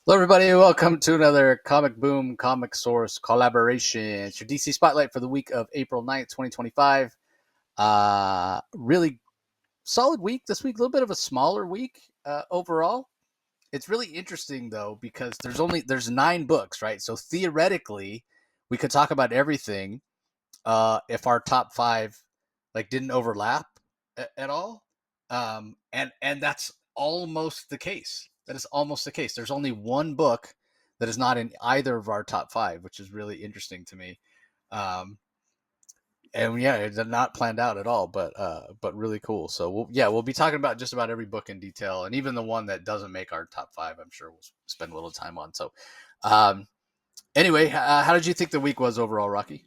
Hello, everybody. Welcome to another Comic Boom Comic Source collaboration. It's your DC Spotlight for the week of April 9th, 2025. Really solid week this week. A little bit of a smaller week overall. It's really interesting though because there's 9 books, right? So theoretically, we could talk about everything if our top five like didn't overlap at all. And that's almost the case. That is almost the case. There's only one book that is not in either of our top five, which is really interesting to me. Um, and yeah, it's not planned out at all, but really cool. So we'll be talking about just about every book in detail, and even the one that doesn't make our top five. I'm sure we'll spend a little time on. So, um, anyway, how did you think the week was overall, Rocky?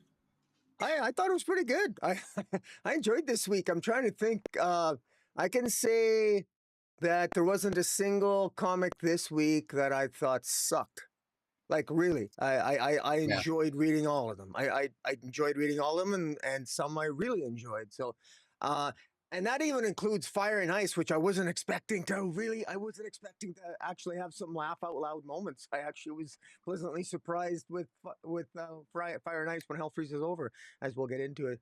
I thought it was pretty good. I enjoyed this week. I'm trying to think. I can say that there wasn't a single comic this week that I thought sucked. Like really, I Yeah. enjoyed reading all of them. I enjoyed reading all of them, and some I really enjoyed. So, uh, and that even includes Fire and Ice, which I wasn't expecting to really. I wasn't expecting to actually have some laugh out loud moments. I actually was pleasantly surprised with Fire and Ice when Hell freezes over, as we'll get into it.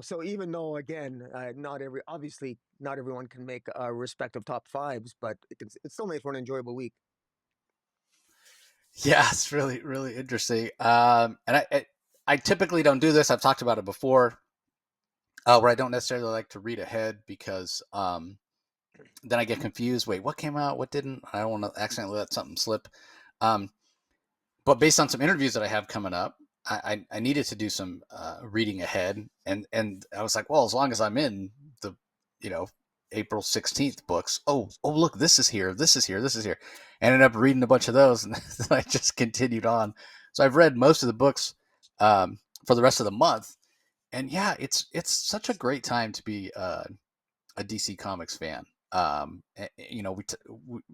So even though again, not every obviously not everyone can make respective top fives, but it still makes for an enjoyable week. Yeah, it's really interesting. And I typically don't do this. I've talked about it before, where I don't necessarily like to read ahead because then I get confused. Wait, what came out? What didn't? I don't want to accidentally let something slip. Um, but based on some interviews that I have coming up, I needed to do some reading ahead, and I was like, well, as long as I'm in the you know April 16th books. Oh, look, this is here. This is here. This is here. I ended up reading a bunch of those, and then I just continued on. So I've read most of the books for the rest of the month, and yeah, it's such a great time to be a DC Comics fan.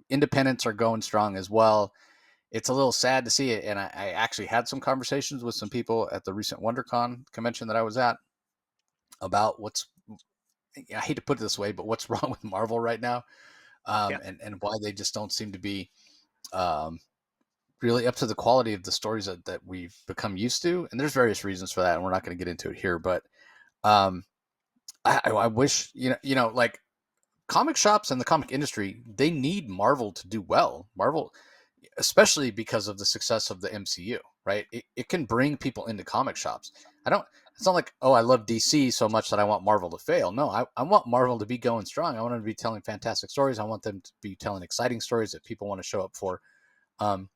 Independents are going strong as well. It's a little sad to see it, and I actually had some conversations with some people at the recent WonderCon convention that I was at about what's. I hate to put it this way, but what's wrong with Marvel right now, Yeah. and why they just don't seem to be um, really up to the quality of the stories that we've become used to. And there's various reasons for that, and we're not going to get into it here. But um, I wish like comic shops and the comic industry, they need Marvel to do well. Marvel, especially because of the success of the MCU, right? It can bring people into comic shops. I don't. It's not like, oh, I love DC so much that I want Marvel to fail. No, I want Marvel to be going strong. I want them to be telling fantastic stories. I want them to be telling exciting stories that people want to show up for. Um,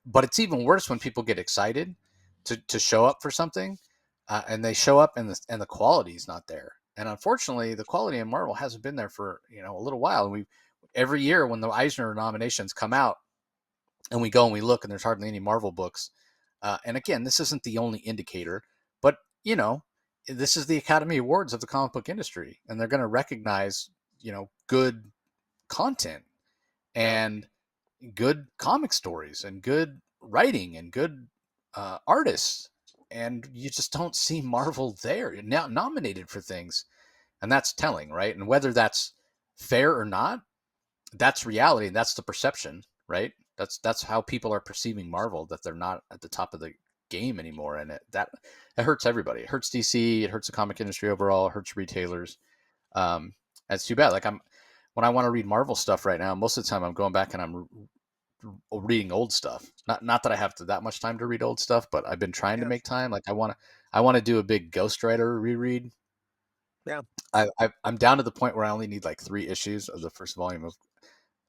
but it's even worse when people get excited to show up for something, and they show up and the quality is not there. And unfortunately, the quality in Marvel hasn't been there for a little while. And we every year when the Eisner nominations come out, and we go and we look, and there's hardly any Marvel books. And again, this isn't the only indicator, but this is the Academy Awards of the comic book industry, and they're going to recognize good content Yeah. and good comic stories and good writing and good artists, and you just don't see Marvel there now nominated for things, and that's telling, right? And whether that's fair or not, that's reality, and that's the perception, right? That's how people are perceiving Marvel, that they're not at the top of the game anymore, and it hurts everybody. It hurts DC, it hurts the comic industry overall, it hurts retailers. That's too bad. Like I'm when I want to read Marvel stuff right now, most of the time I'm going back and I'm reading old stuff. Not that I have that much time to read old stuff, but I've been trying to Yeah. make time. Like I want to do a big Ghost Rider reread. Yeah. I'm down to the point where I only need like 3 issues of the first volume of.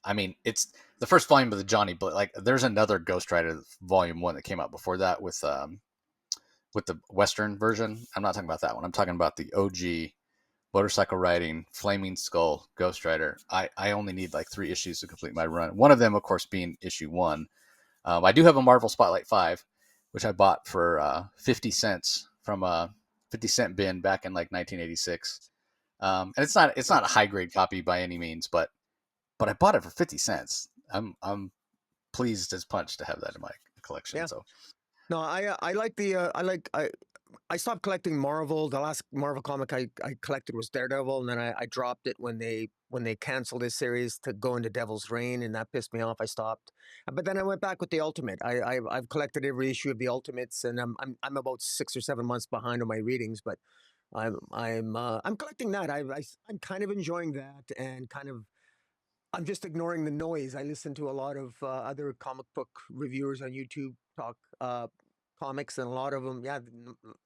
I mean, it's the first volume of the Johnny, but like there's another Ghost Rider volume 1 that came out before that with the Western version. I'm not talking about that one. I'm talking about the OG motorcycle riding Flaming Skull Ghost Rider. I only need like 3 issues to complete my run. One of them, of course, being issue 1. I do have a Marvel Spotlight 5, which I bought for 50 cents from a 50-cent bin back in like 1986. And it's not a high grade copy by any means, but I bought it for 50 cents. I'm pleased as punch to have that in my collection. Yeah. So No, I like the I like I stopped collecting Marvel. The last Marvel comic I collected was Daredevil, and then I dropped it when they canceled this series to go into Devil's Reign, and that pissed me off. I stopped, but then I went back with the Ultimate. I've collected every issue of the Ultimates, and I'm about 6 or 7 months behind on my readings, but I'm collecting that. I'm kind of enjoying that, and kind of I'm just ignoring the noise. I listen to a lot of other comic book reviewers on YouTube talk comics, and a lot of them, yeah,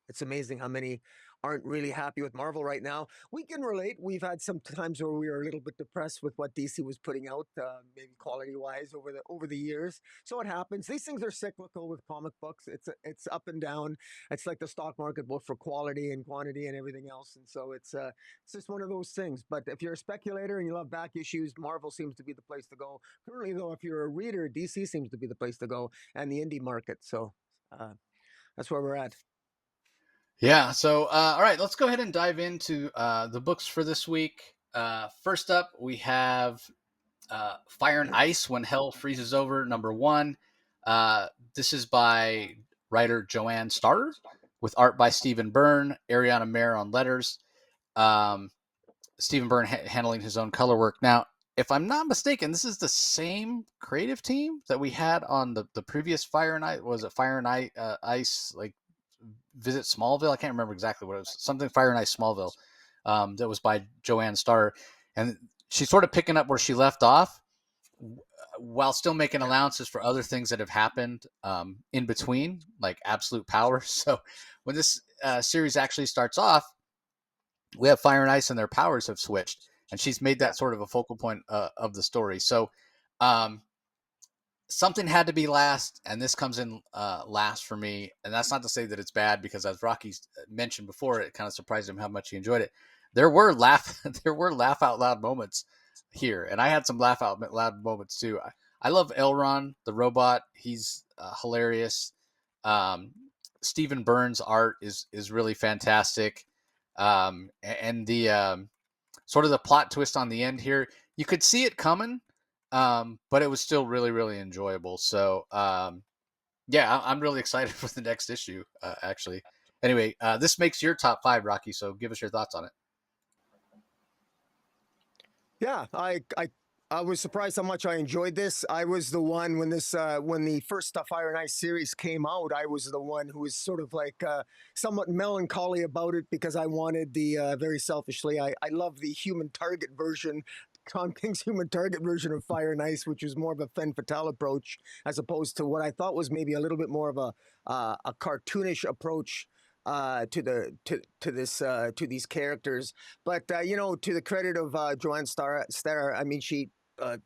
it's amazing how many aren't really happy with Marvel right now. We can relate. We've had some times where we were a little bit depressed with what DC was putting out, maybe quality wise over the years. So it happens. These things are cyclical with comic books. It's up and down. It's like the stock market, both for quality and quantity and everything else. And so it's just one of those things. But if you're a speculator and you love back issues, Marvel seems to be the place to go. Currently, though, if you're a reader, DC seems to be the place to go, and the indie market. So uh, that's where we're at. Yeah. So, all right, let's go ahead and dive into the books for this week. First up, we have Fire and Ice When Hell Freezes Over, number one. This is by writer Joanne Starr with art by Stephen Byrne, Ariana Mayer on letters. Um, Stephen Byrne handling his own color work. Now, if I'm not mistaken, this is the same creative team that we had on the previous Fire and Ice. Was it Fire and Ice, like Visit Smallville? I can't remember exactly what it was. Something Fire and Ice Smallville. That was by Joanne Starr, and she's sort of picking up where she left off, while still making allowances for other things that have happened in between, like Absolute Power. So when this series actually starts off, we have Fire and Ice, and their powers have switched, and she's made Yeah. that sort of a focal point of the story. So um, something had to be last, and this comes in last for me. And that's not to say that it's bad, because as Rocky mentioned before, it kind of surprised him how much he enjoyed it. There were there were laugh out loud moments here, and I had some laugh out loud moments too. I love Elron the robot; he's hilarious. Um, Stephen Burns' art is really fantastic, and the sort of the plot twist on the end here, you could see it coming, but it was still really, really enjoyable. So, yeah, I'm really excited for the next issue, actually. Anyway, this makes your top five, Rocky. So give us your thoughts on it. Yeah, I was surprised how much I enjoyed this. I was the one when when the first Fire and Ice series came out. I was the one who was sort of like somewhat melancholy about it, because I wanted the very selfishly. I love the human target version. Tom King's human target version of Fire and Ice, which was more of a femme fatale approach, as opposed to what I thought was maybe a little bit more of a cartoonish approach to this to these characters. But to the credit of Joanne Starr, I mean, uh,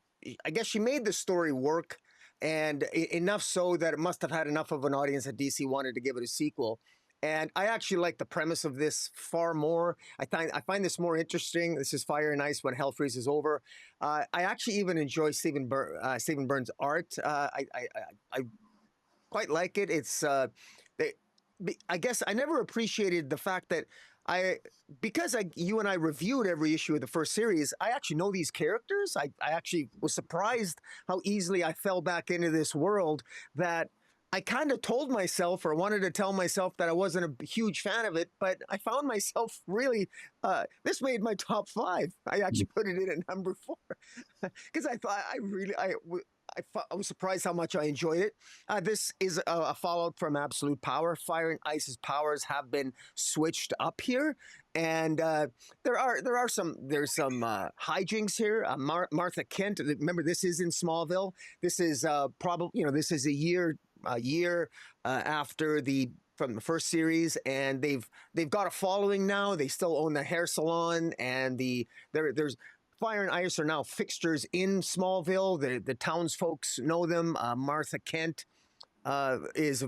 I guess she made the story work, and enough so that it must have had enough of an audience that DC wanted to give it a sequel. And I actually like the premise of this far more. I find this more interesting. This is Fire and Ice When Hell Freezes Over. I actually even enjoy Stephen Burns' art. I quite like it. It's they, I guess I never appreciated the fact that I because you and I reviewed every issue of the first series. I actually know these characters. I actually was surprised how easily I fell back into this world, that I kind of told myself, or wanted to tell myself, that I wasn't a huge fan of it, but I found myself really. This made my top five. I actually put it in at number four because I thought I really I was surprised how much I enjoyed it. This is a fallout from Absolute Power. Fire and Ice's powers have been switched up here, and there's some hijinks here. Martha Kent. Remember, this is in Smallville. This is probably this is a year after the from the first series, and they've got a following now. They still own the hair salon, and there's Fire and Ice are now fixtures in Smallville. The townsfolk know them. Martha Kent is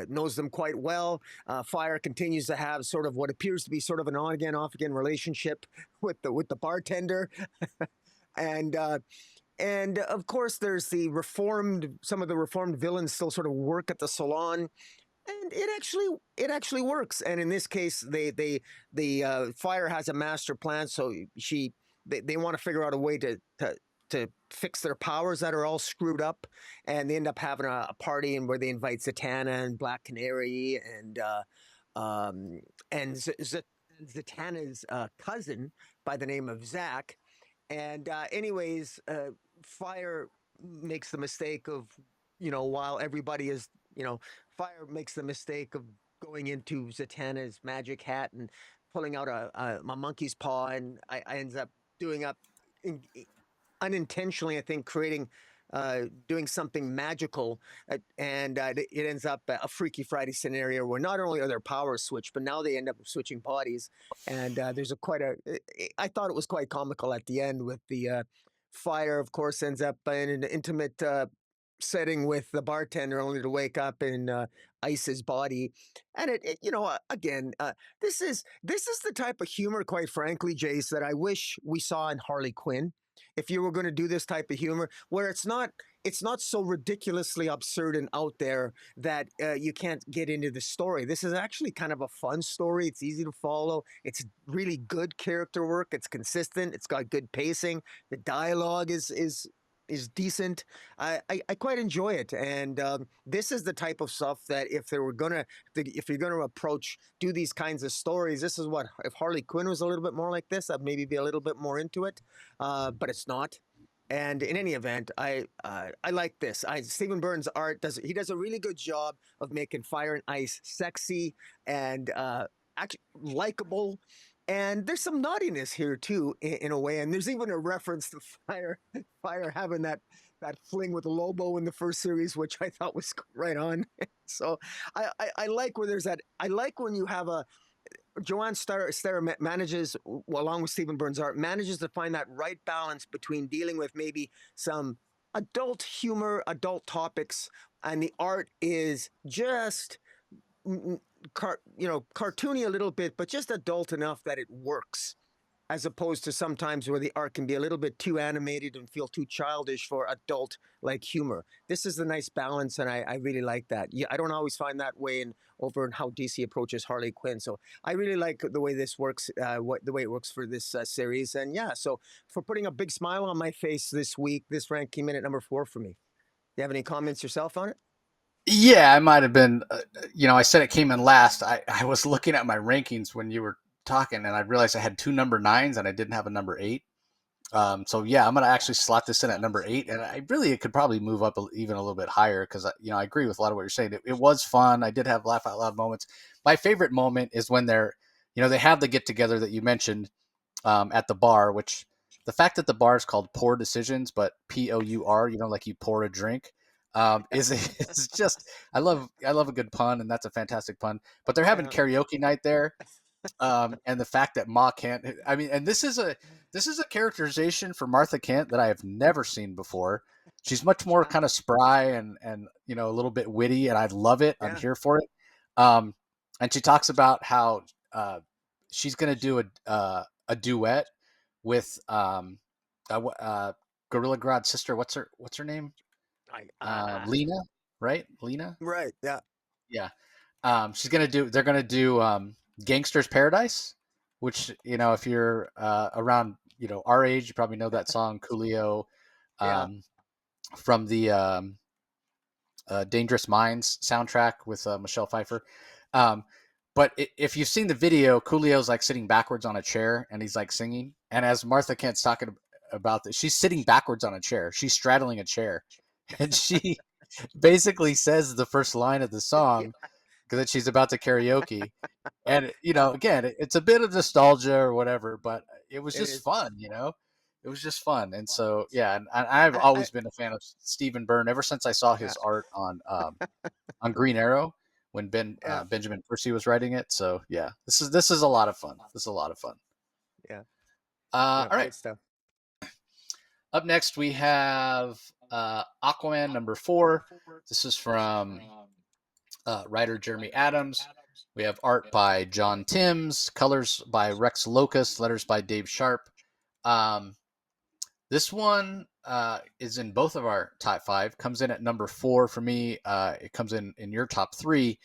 knows them quite well. Fire continues to have sort of what appears to be sort of an on again, off again relationship with the bartender, and of course there's some of the reformed villains still sort of work at the salon. And it actually works. And in this case, the Fire has a master plan, so they want to figure out a way to fix their powers that are all screwed up, and they end up having a party, and where they invite Zatanna and Black Canary, and um, and Zatanna's cousin by the name of Zach. And anyways, Fire makes the mistake of, while everybody is, Fire makes the mistake of going into Zatanna's magic hat and pulling out a monkey's paw, and I ends up doing up in, unintentionally, I think, doing something magical, and it ends up a Freaky Friday scenario where not only are their powers switched, but now they end up switching bodies. And there's I thought it was quite comical at the end with the Fire, of course, ends up in an intimate setting with the bartender, only to wake up in Ice's body. And again, this is the type of humor, quite frankly, Jace, that I wish we saw in Harley Quinn. If you were going to do this type of humor, where it's not so ridiculously absurd and out there that you can't get into the story. This is actually kind of a fun story. It's easy to follow. It's really good character work. It's consistent. It's got good pacing. The dialogue is decent. I quite enjoy it, and this is the type of stuff that if you're gonna do these kinds of stories, this is what, if Harley Quinn was a little bit more like this, I'd maybe be a little bit more into it, but it's not. And in any event, I like this. Stephen Byrne's art does a really good job of making Fire and Ice sexy and actually likable. And there's some naughtiness here too, in a way. And there's even a reference to Fire having that fling with Lobo in the first series, which I thought was right on. So I like where there's that. I like when you have a Joanne Starr manages, along with Stephen Byrne's art, manages to find that right balance between dealing with maybe some adult humor, adult topics, and the art is just cartoony a little bit, but just adult enough that it works. As opposed to sometimes where the art can be a little bit too animated and feel too childish for adult like humor. This is a nice balance, and I really like that. Yeah, I don't always find that way over in how DC approaches Harley Quinn. So I really like the way this works, the way it works for this series. And yeah, so for putting a big smile on my face this week, this rank came in at number 4 for me. Do you have any comments yourself on it? Yeah, I might have been. I said it came in last. I was looking at my rankings when you were talking, and I realized I had 2 number 9s and I didn't have a number 8. So yeah, I'm gonna actually slot this in at number 8, and it could probably move up even a little bit higher because I agree with a lot of what you're saying. It was fun. I did have laugh out loud moments. My favorite moment is when they have the get together that you mentioned at the bar, which the fact that the bar is called Pour Decisions, but POUR, like you pour a drink, is just I love a good pun, and that's a fantastic pun. But they're having Yeah, karaoke night there, and the fact that Ma Kent, I mean, and this is a characterization for Martha Kent that I have never seen before. She's much more kind of spry and a little bit witty, and I love it. I'm yeah, here for it. Um, and she talks about how she's going to do a duet with Gorilla Grodd's sister. What's her name? Lena, right? Lena. right, yeah, Yeah. They're gonna do Gangster's Paradise, which, if you're around, our age, you probably know that song Coolio, yeah, um, from the Dangerous Minds soundtrack with Michelle Pfeiffer. Um, but if you've seen the video, Coolio's like sitting backwards on a chair and he's like singing. And as Martha Kent's talking about this, she's sitting backwards on a chair. She's straddling a chair, and she basically says the first line of the yeah. song that she's about to karaoke. And again, it's a bit of nostalgia or whatever, but it was It just is. fun. It was just fun. And so yeah, and I've I always been a fan of Stephen Byrne ever since I saw Yeah, his art on Green Arrow when yeah, Benjamin Percy was writing it. So yeah, this is a lot of fun. This is a lot of fun. yeah, yeah. All right, Great stuff. up next we have Aquaman number 4. This is from writer Jeremy Adams. We have art by John Timms, colors by Rex Locust, letters by Dave Sharp. Um, this one is in both of our top 5. Comes in at number 4 for me. It comes in your top 3.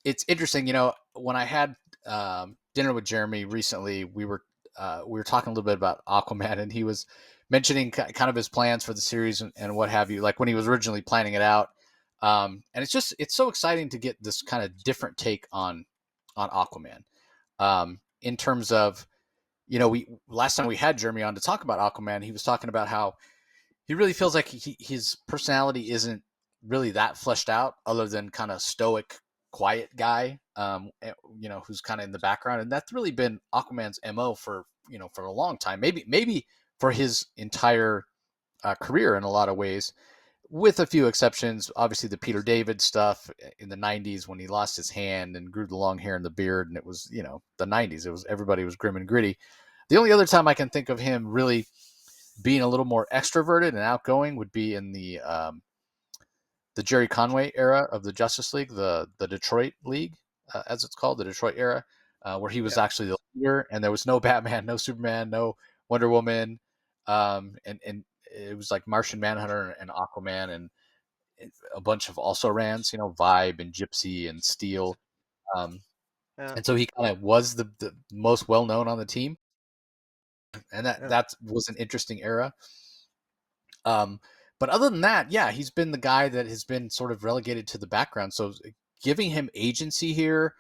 It's interesting, when I had dinner with Jeremy recently, we were talking a little bit about Aquaman, and he was mentioning kind of his plans for the series and what have you, like when he was originally planning it out. And it's so exciting to get this kind of different take on Aquaman. In terms of, we last time we had Jeremy on to talk about Aquaman, he was talking about how he really feels like his personality isn't really that fleshed out, other than kind of stoic, quiet guy, who's kind of in the background, and that's really been Aquaman's MO for a long time, maybe for his entire career in a lot of ways, with a few exceptions. Obviously, the Peter David stuff in the '90s when he lost his hand and grew the long hair and the beard, and it was the '90s. It was everybody was grim and gritty. The only other time I can think of him really being a little more extroverted and outgoing would be in the Jerry Conway era of the Justice League, the Detroit League, as it's called, the Detroit era, where he was Yeah. actually the leader, and there was no Batman, no Superman, no Wonder Woman, and it was like Martian Manhunter and Aquaman and a bunch of also rans, Vibe and Gypsy and Steel, um, Yeah. and so he kind of was the most well known on the team, and that Yeah. that was an interesting era. Um, but other than that, yeah, he's been the guy that has been sort of relegated to the background. So giving him agency here,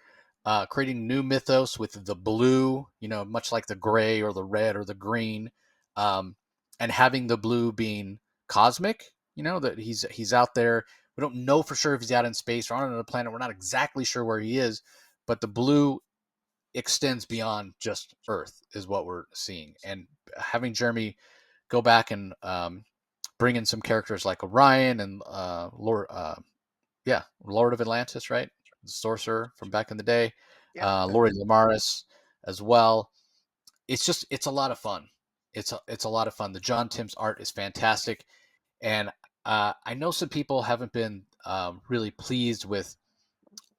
creating new mythos with the blue, much like the gray or the red or the green, and having the blue being cosmic, that he's out there. We don't know for sure if he's out in space or on another planet. We're not exactly sure where he is, but the blue extends beyond just Earth, is what we're seeing. And having Jeremy go back and bring in some characters like Orion and Lord of Atlantis, right? The sorcerer from back in the day, Yeah. Lori Lamaris as well. It's a lot of fun. It's a lot of fun. The John Timms art is fantastic, and I know some people haven't been really pleased with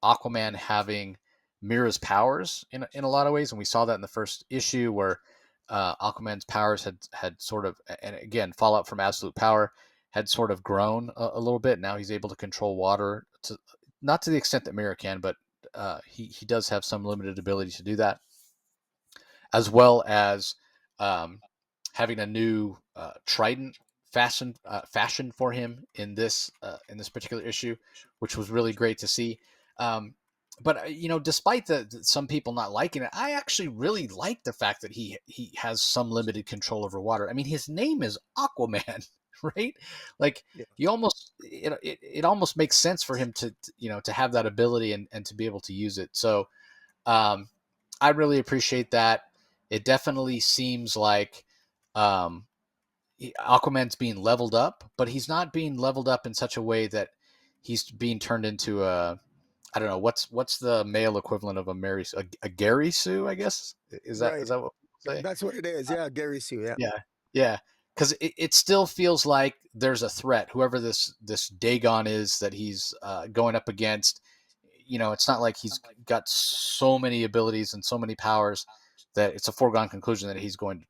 Aquaman having Mira's powers in a lot of ways, and we saw that in the first issue where Aquaman's powers had sort of, and again, fallout from Absolute Power, had sort of grown a little bit. Now he's able to control water, not to the extent that Mira can, but he does have some limited ability to do that, as well as um, having a new trident fashioned for him in this particular issue, which was really great to see. Um, but despite some people not liking it, I actually really like the fact that he has some limited control over water. I mean, his name is Aquaman, right? Like Yeah. it almost makes sense for him to have that ability and to be able to use it. So um, I really appreciate that. It definitely seems like um, Aquaman's being leveled up, but he's not being leveled up in such a way that he's being turned into a, I don't know, what's the male equivalent of a Gary Sue, I guess. Is Right. that what people say? That's what it is. Yeah. Gary Sue. Yeah. Yeah, yeah. Because it still feels like there's a threat. Whoever this Dagon is that he's going up against, it's not like he's got so many abilities and so many powers that it's a foregone conclusion that he's going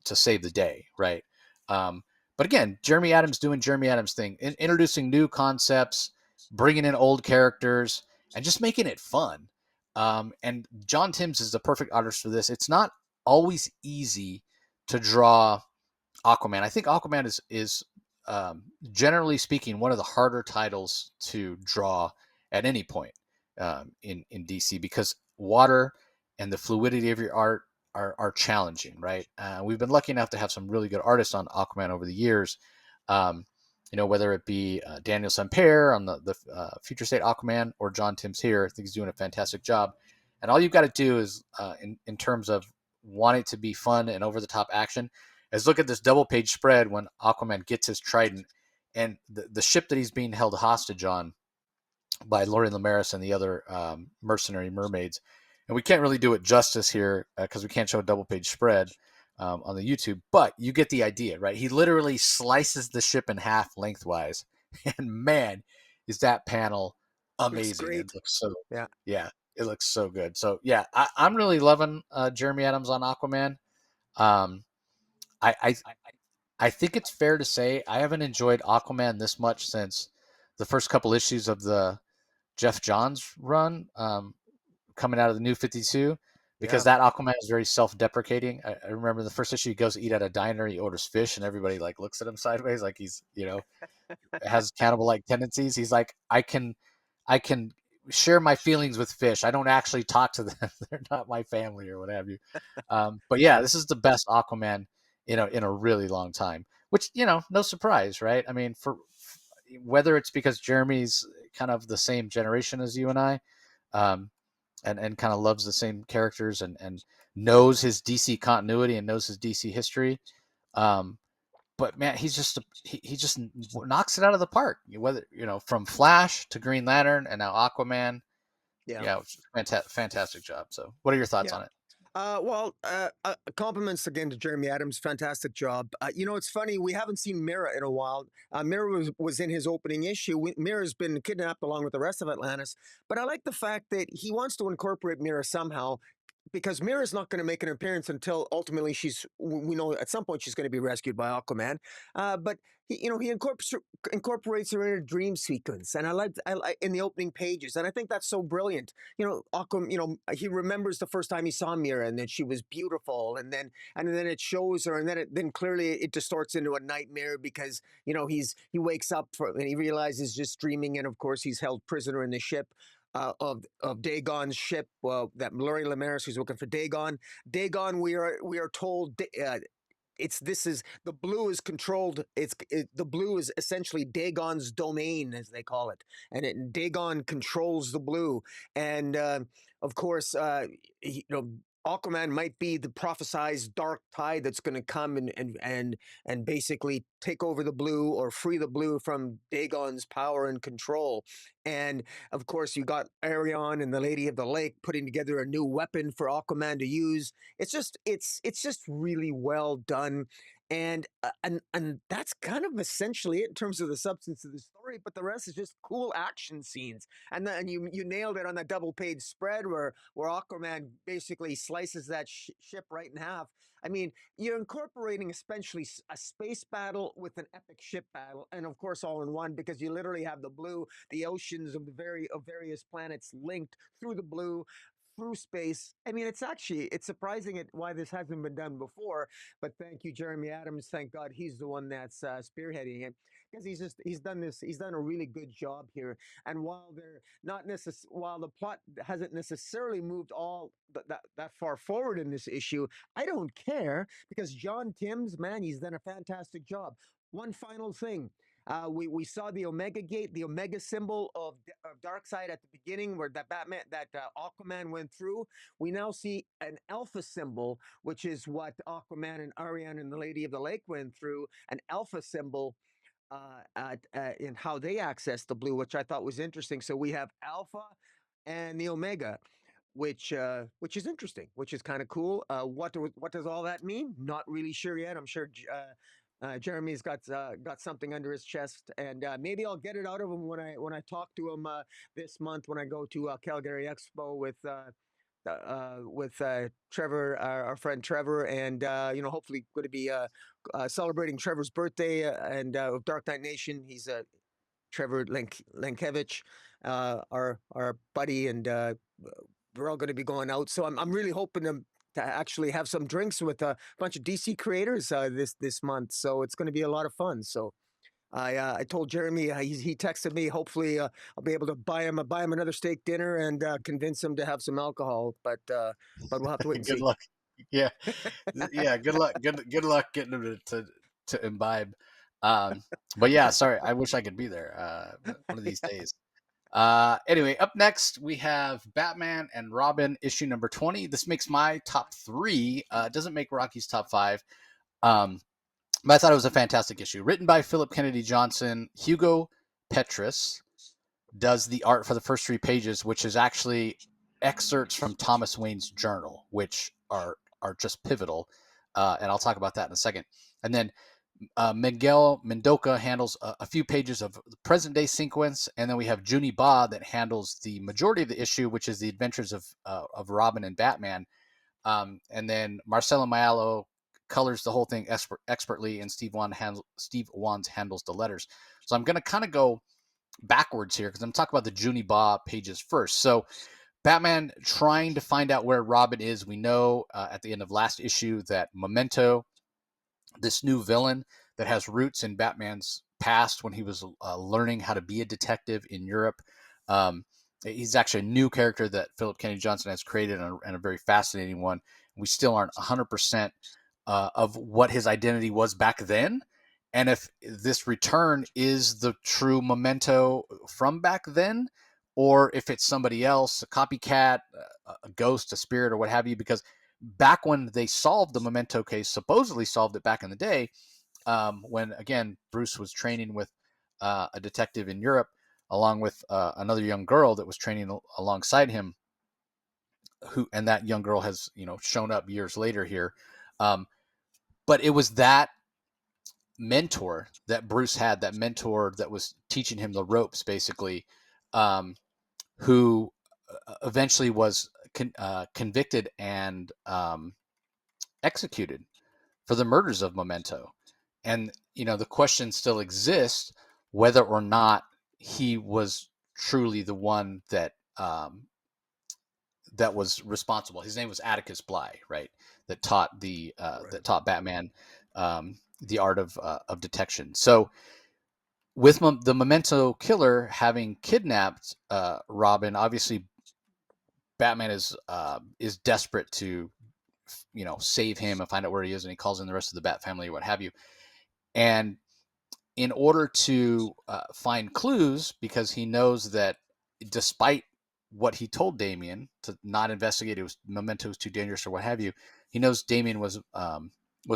to save the day, right? Um, but again, Jeremy Adams doing Jeremy Adams thing, introducing new concepts, bringing in old characters, and just making it fun. And John Timms is the perfect artist for this. It's not always easy to draw Aquaman. I think Aquaman is generally speaking one of the harder titles to draw at any point in DC, because water and the fluidity of your art are challenging, right? We've been lucky enough to have some really good artists on Aquaman over the years. Um, whether it be Daniel Sampere on the Future State Aquaman or John Timms here. I think he's doing a fantastic job. And all you've got to do is, in terms of wanting to be fun and over the top action, is look at this double page spread when Aquaman gets his trident and the ship that he's being held hostage on by Lori Lamaris and the other mercenary mermaids. And we can't really do it justice here because we can't show a double page spread on the YouTube, but you get the idea, right? He literally slices the ship in half lengthwise, and man, is that panel Looks amazing! It great. looks so, Yeah. yeah, it looks so good. So yeah, I'm really loving Jeremy Adams on Aquaman. Um, I, I I think it's fair to say I haven't enjoyed Aquaman this much since the first couple issues of the Jeff Johns run, coming out of the New 52. because Yeah. that Aquaman is very self-deprecating. I remember the first issue, he goes to eat at a diner, he orders fish, and everybody like looks at him sideways, like he's has cannibal-like tendencies. He's like, I can share my feelings with fish. I don't actually talk to them. They're not my family or what have you. But yeah, this is the best Aquaman in a really long time. Which no surprise, right? I mean, for whether it's because Jeremy's kind of the same generation as you and I, um, and kind of loves the same characters and knows his DC continuity and knows his DC history. Um, but man, he just knocks it out of the park. Whether from Flash to Green Lantern and now Aquaman, Yeah. yeah, fantastic job. So, what are your thoughts Yeah. on it? Compliments again to Jeremy Adams. Fantastic job. It's funny. We haven't seen Mira in a while. Mira was in his opening issue. Mira's been kidnapped along with the rest of Atlantis. But I like the fact that he wants to incorporate Mira somehow, because Mira's not going to make an appearance until ultimately we know at some point she's going to be rescued by Aquaman. But he incorporates her in a dream sequence, and I like in the opening pages, and I think that's so brilliant. Aquaman, he remembers the first time he saw Mira, and then she was beautiful, and then it shows her, and then clearly it distorts into a nightmare because he wakes up and he realizes just dreaming, and of course he's held prisoner in the ship of Dagon's ship. That Laurie Lemaris who's looking for Dagon. Dagon, we are told. It's this is the blue is controlled. The blue is essentially Dagon's domain, as they call it, and Dagon controls the blue. And of course, Aquaman might be the prophesized dark tide that's going to come and basically take over the blue or free the blue from Dagon's power and control. And of course, you got Arion and the Lady of the Lake putting together a new weapon for Aquaman to use. It's just really well done. And that's kind of essentially it in terms of the substance of the story, but the rest is just cool action scenes. And you nailed it on that double page spread where Aquaman basically slices that ship right in half. I mean, you're incorporating essentially a space battle with an epic ship battle, and of course all in one, because you literally have the oceans of of various planets linked through the blue, through space. I mean, it's surprising why this hasn't been done before. But thank you, Jeremy Adams. Thank God he's the one that's spearheading it, because he's done this. He's done a really good job here. And while the plot hasn't necessarily moved all that far forward in this issue, I don't care, because John Timms, man, he's done a fantastic job. One final thing. We saw the Omega Gate, the Omega symbol of Darkseid at the beginning, where Aquaman went through. We now see an Alpha symbol, which is what Aquaman and Ariane and the Lady of the Lake went through. An Alpha symbol in how they access the blue, which I thought was interesting. So we have Alpha and the Omega, which is interesting, which is kind of cool. What does all that mean? Not really sure yet. I'm sure Jeremy's got something under his chest, and maybe I'll get it out of him when I talk to him this month when I go to Calgary Expo with Trevor, our friend Trevor, and hopefully going to be celebrating Trevor's birthday and of Dark Knight Nation. He's Trevor Lenkevich, our buddy, and we're all going to be going out. So I'm really hoping to actually have some drinks with a bunch of DC creators this month. So it's going to be a lot of fun. So I told Jeremy, he texted me. Hopefully I'll be able to buy him another steak dinner and convince him to have some alcohol. But we'll have to wait and Good see. luck. Yeah, yeah. Good luck. Good luck getting them to imbibe. Um, but yeah, sorry. I wish I could be there one of these days. Anyway, up next we have Batman and Robin issue number 20. This makes my top three. It doesn't make Rocky's top five. Um, but I thought it was a fantastic issue. Written by Philip Kennedy Johnson. Hugo Petrus does the art for the first three pages, which is actually excerpts from Thomas Wayne's journal, which are just pivotal. And I'll talk about that in a second. And then Miguel Mendoca handles a few pages of the present day sequence, and then we have Junie Ba that handles the majority of the issue, which is the adventures of Robin and Batman. And then Marcelo Maiello colors the whole thing expertly, and Steve Wands handles the letters. So I'm going to kind of go backwards here because I'm talking about the Junie Ba pages first. So Batman trying to find out where Robin is. We know at the end of last issue that Memento, this new villain that has roots in Batman's past when he was learning how to be a detective in Europe. Um, he's actually a new character that Phillip Kennedy Johnson has created, and a very fascinating one. We still aren't 100% of what his identity was back then. And if this return is the true Memento from back then, or if it's somebody else, a copycat, a ghost, a spirit, or what have you, because back when they solved the Memento case, supposedly solved it back in the day, when again Bruce was training with a detective in Europe, along with another young girl that was training alongside him, and that young girl has shown up years later here. Um, but it was that mentor that Bruce had, that mentor that was teaching him the ropes, basically, who eventually was convicted and executed for the murders of Memento. And, the question still exists whether or not he was truly the one that was responsible. His name was Atticus Bly, right? That taught Right. Batman the art of detection. So with the Memento killer having kidnapped Robin, obviously Batman is desperate to save him and find out where he is, and he calls in the rest of the Bat family or what have you. And in order to find clues, because he knows that despite what he told Damien to not investigate, it was Memento was too dangerous or what have you. He knows Damien was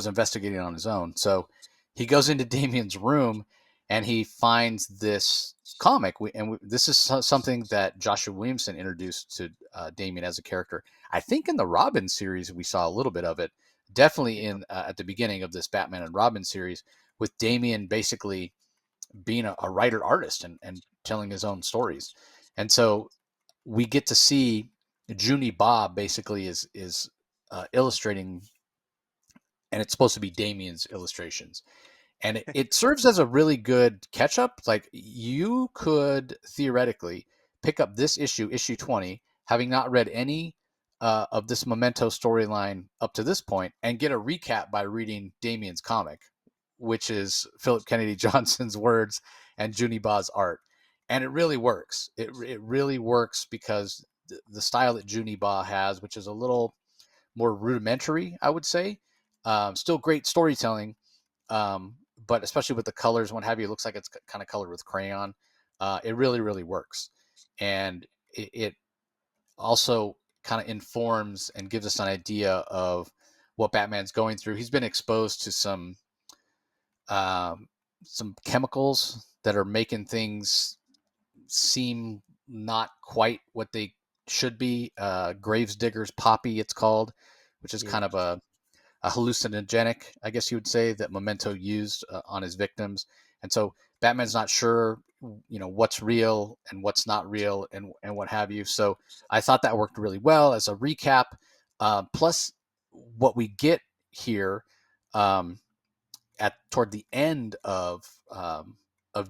investigating on his own, so he goes into Damien's room and he finds this comic. This is something that Joshua Williamson introduced to Damien as a character. I think in the Robin series we saw a little bit of it. Definitely Yeah. in at the beginning of this Batman and Robin series, with Damien basically being a writer artist and telling his own stories. And so we get to see Junie Bob basically is illustrating, and it's supposed to be Damien's illustrations. And it serves as a really good catch up. Like, you could theoretically pick up this issue 20, having not read any of this Memento storyline up to this point, and get a recap by reading Damien's comic, which is Phillip Kennedy Johnson's words and Junie Ba's art. And it really works. It really works because the style that Junie Ba has, which is a little more rudimentary, I would say, still great storytelling, but especially with the colors and what have you, it looks like it's kind of colored with crayon. It really, really works. And it also kind of informs and gives us an idea of what Batman's going through. He's been exposed to um, some chemicals that are making things seem not quite what they should be. Gravesdigger's poppy, it's called, which is Yeah. kind of a hallucinogenic, I guess you would say, that Memento used on his victims. And so Batman's not sure, what's real and what's not real, and what have you. So I thought that worked really well as a recap. Plus, what we get here um, at toward the end of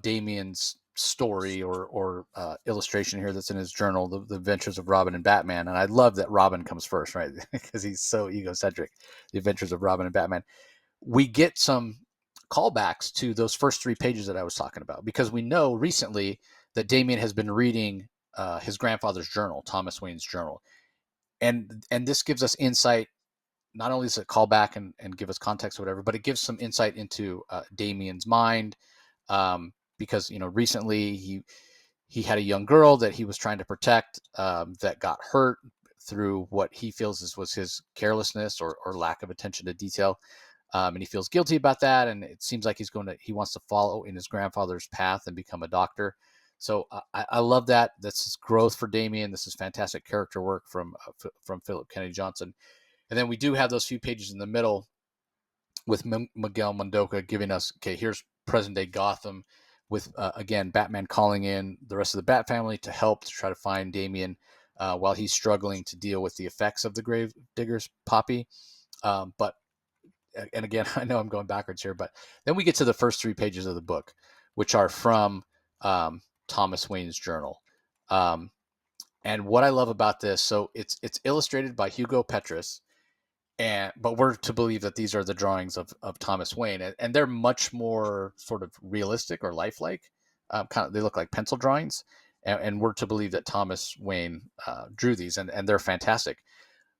Damien's story or illustration here that's in his journal, the Adventures of Robin and Batman. And I love that Robin comes first, right? Because he's so egocentric. The Adventures of Robin and Batman. We get some callbacks to those first 3 pages that I was talking about, because we know recently that Damien has been reading his grandfather's journal, Thomas Wayne's journal, and this gives us insight. Not only does it call back and give us context or whatever, but it gives some insight into Damien's mind, because recently he had a young girl that he was trying to protect, that got hurt through what he feels was his carelessness or lack of attention to detail, and he feels guilty about that. And it seems like he wants to follow in his grandfather's path and become a doctor. So I love that. This is growth for Damien. This is fantastic character work from Phillip Kennedy Johnson. And then we do have those few pages in the middle with Miguel Mondoka giving us, okay, here's present day Gotham with, again, Batman calling in the rest of the Bat family to help to try to find Damien while he's struggling to deal with the effects of the Gravedigger's poppy. But, and again, I know I'm going backwards here, but then we get to the first 3 pages of the book, which are from Thomas Wayne's journal. Um, And what I love about this, so it's illustrated by Hugo Petrus, and but we're to believe that these are the drawings of Thomas Wayne, and they're much more sort of realistic or lifelike. Kind of, they look like pencil drawings, and we're to believe that Thomas Wayne drew these, and they're fantastic.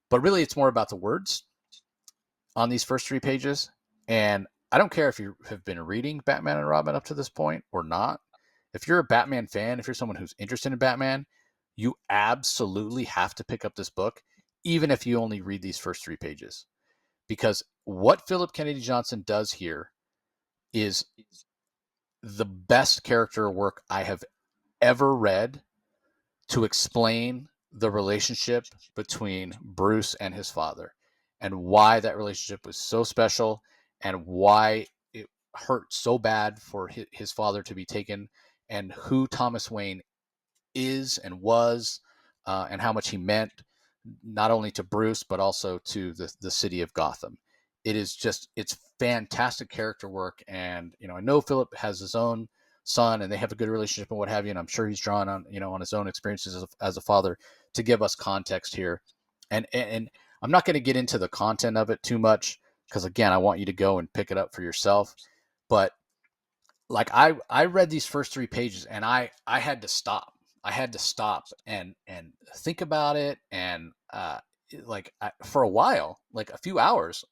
But really, it's more about the words on these first 3 pages. And I don't care if you have been reading Batman and Robin up to this point or not. If you're a Batman fan, if you're someone who's interested in Batman, you absolutely have to pick up this book, even if you only read these first 3 pages. Because what Phillip Kennedy Johnson does here is the best character work I have ever read to explain the relationship between Bruce and his father, and why that relationship was so special, and why it hurt so bad for his father to be taken, and who Thomas Wayne is and was, and how much he meant not only to Bruce but also to the city of Gotham. It is just, it's fantastic character work. And I know Philip has his own son and they have a good relationship and what have you, and I'm sure he's drawn on on his own experiences as a father to give us context here. And I'm not going to get into the content of it too much, because again, I want you to go and pick it up for yourself. But like, I read these first 3 pages and I had to stop. I had to stop and think about it. And for a while, like a few hours,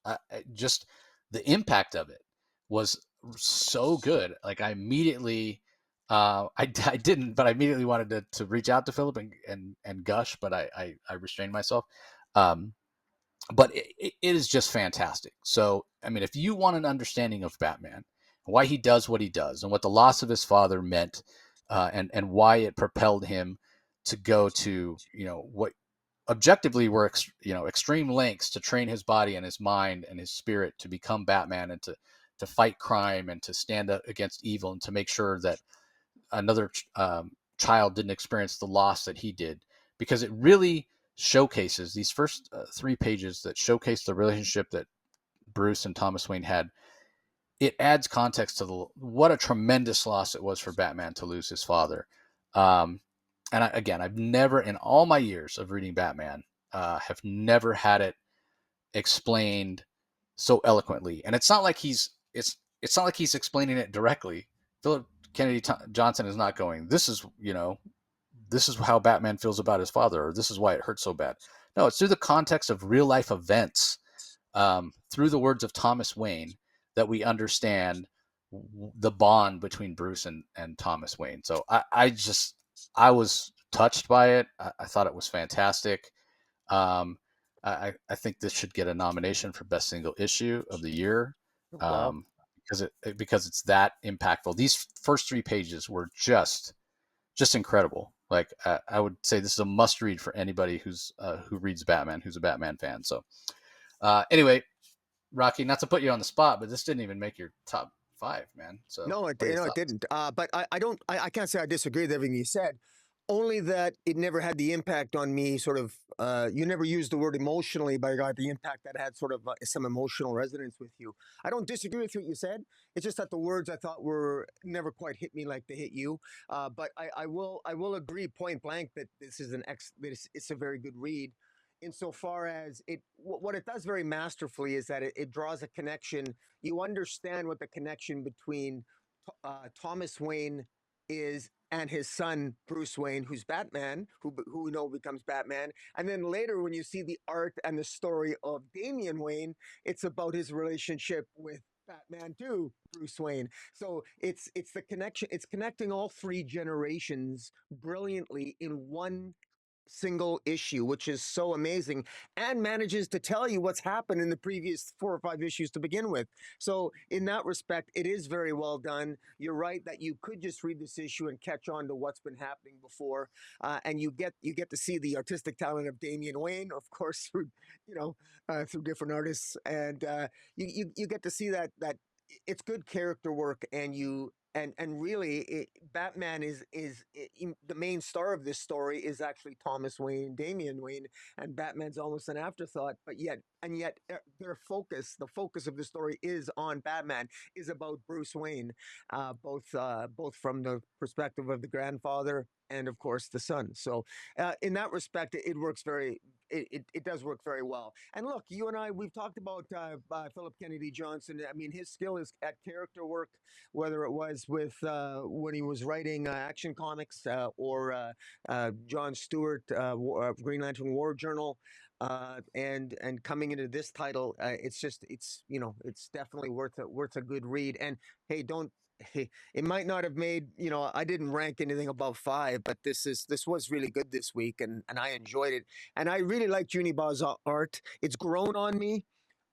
just the impact of it was so good. Like, I immediately, I didn't, but I immediately wanted to reach out to Philip and gush, but I restrained myself. Um, but it is just fantastic. So, I mean, if you want an understanding of Batman, why he does what he does, and what the loss of his father meant, and why it propelled him to go to what objectively were extreme lengths to train his body and his mind and his spirit to become Batman, and to fight crime and to stand up against evil and to make sure that another child didn't experience the loss that he did, because it really showcases these first 3 pages that showcase the relationship that Bruce and Thomas Wayne had. It adds context to what a tremendous loss it was for Batman to lose his father. Um, and again, I've never, in all my years of reading Batman, have never had it explained so eloquently. And it's not like he's explaining it directly. Philip Kennedy Johnson is not going, this is how Batman feels about his father, or this is why it hurts so bad. No, it's through the context of real life events, through the words of Thomas Wayne, that we understand the bond between Bruce and Thomas Wayne. So I was touched by it. I thought it was fantastic. Um, I think this should get a nomination for best single issue of the year, Wow. because it's that impactful. These first 3 pages were just incredible. Like, I would say this is a must read for anybody who reads Batman, who's a Batman fan. So anyway, Rocky, not to put you on the spot, but this didn't even make your top 5, man. So No, what are your no, it thoughts? didn't. But I don't. I can't say I disagree with everything you said. Only that it never had the impact on me. Sort of. You never used the word emotionally, but I got the impact that had sort of some emotional resonance with you. I don't disagree with what you said. It's just that the words I thought were never quite hit me like they hit you. But I will agree point blank that this is it's a very good read. Insofar as what it does very masterfully is that it draws a connection. You understand what the connection between Thomas Wayne is and his son Bruce Wayne, who's Batman, who we know becomes Batman. And then later, when you see the art and the story of Damian Wayne, it's about his relationship with Batman too, Bruce Wayne. So it's the connection. It's connecting all 3 generations brilliantly in one single issue, which is so amazing, and manages to tell you what's happened in the previous 4 or 5 issues to begin with. So, in that respect, it is very well done. You're right that you could just read this issue and catch on to what's been happening before, and you get to see the artistic talent of Damian Wayne, of course, through through different artists, and you get to see that it's good character work, and and really, Batman the main star of this story is actually Thomas Wayne, Damian Wayne, and Batman's almost an afterthought. But yet, the focus of the story is on Batman, is about Bruce Wayne, both from the perspective of the grandfather and of course the son. So in that respect, it works it does work very well. And look, you and I, we've talked about Philip Kennedy Johnson. I mean, his skill is at character work, whether it was with when he was writing Action Comics or John Stewart, Green Lantern War Journal. And coming into this title, it's definitely worth a good read. And hey, don't it might not have made, I didn't rank anything above 5, but this was really good this week, and I enjoyed it. And I really like Juniba's art. It's grown on me.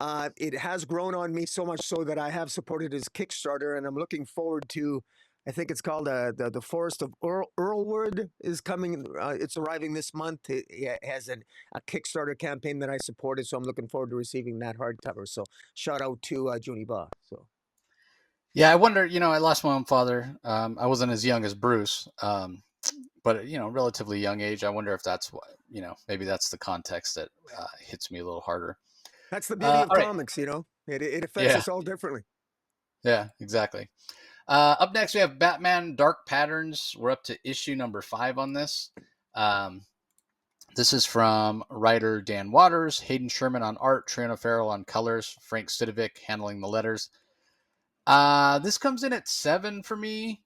It has grown on me so much so that I have supported his Kickstarter, and I'm looking forward to. I think it's called the Forest of Earlwood is coming. It's arriving this month. It has a Kickstarter campaign that I supported, so I'm looking forward to receiving that hardcover. So shout out to Juniba. So. Yeah, I wonder. I lost my own father. I wasn't as young as Bruce, but relatively young age. I wonder if that's what maybe that's the context that hits me a little harder. That's the beauty of All right. comics, It affects Yeah. us all differently. Yeah. Exactly. Up next, we have Batman Dark Patterns. We're up to issue number 5 on this. Um, this is from writer Dan Waters, Hayden Sherman on art, Triana Farrell on colors, Frank Stidovic handling the letters. This comes in at 7 for me.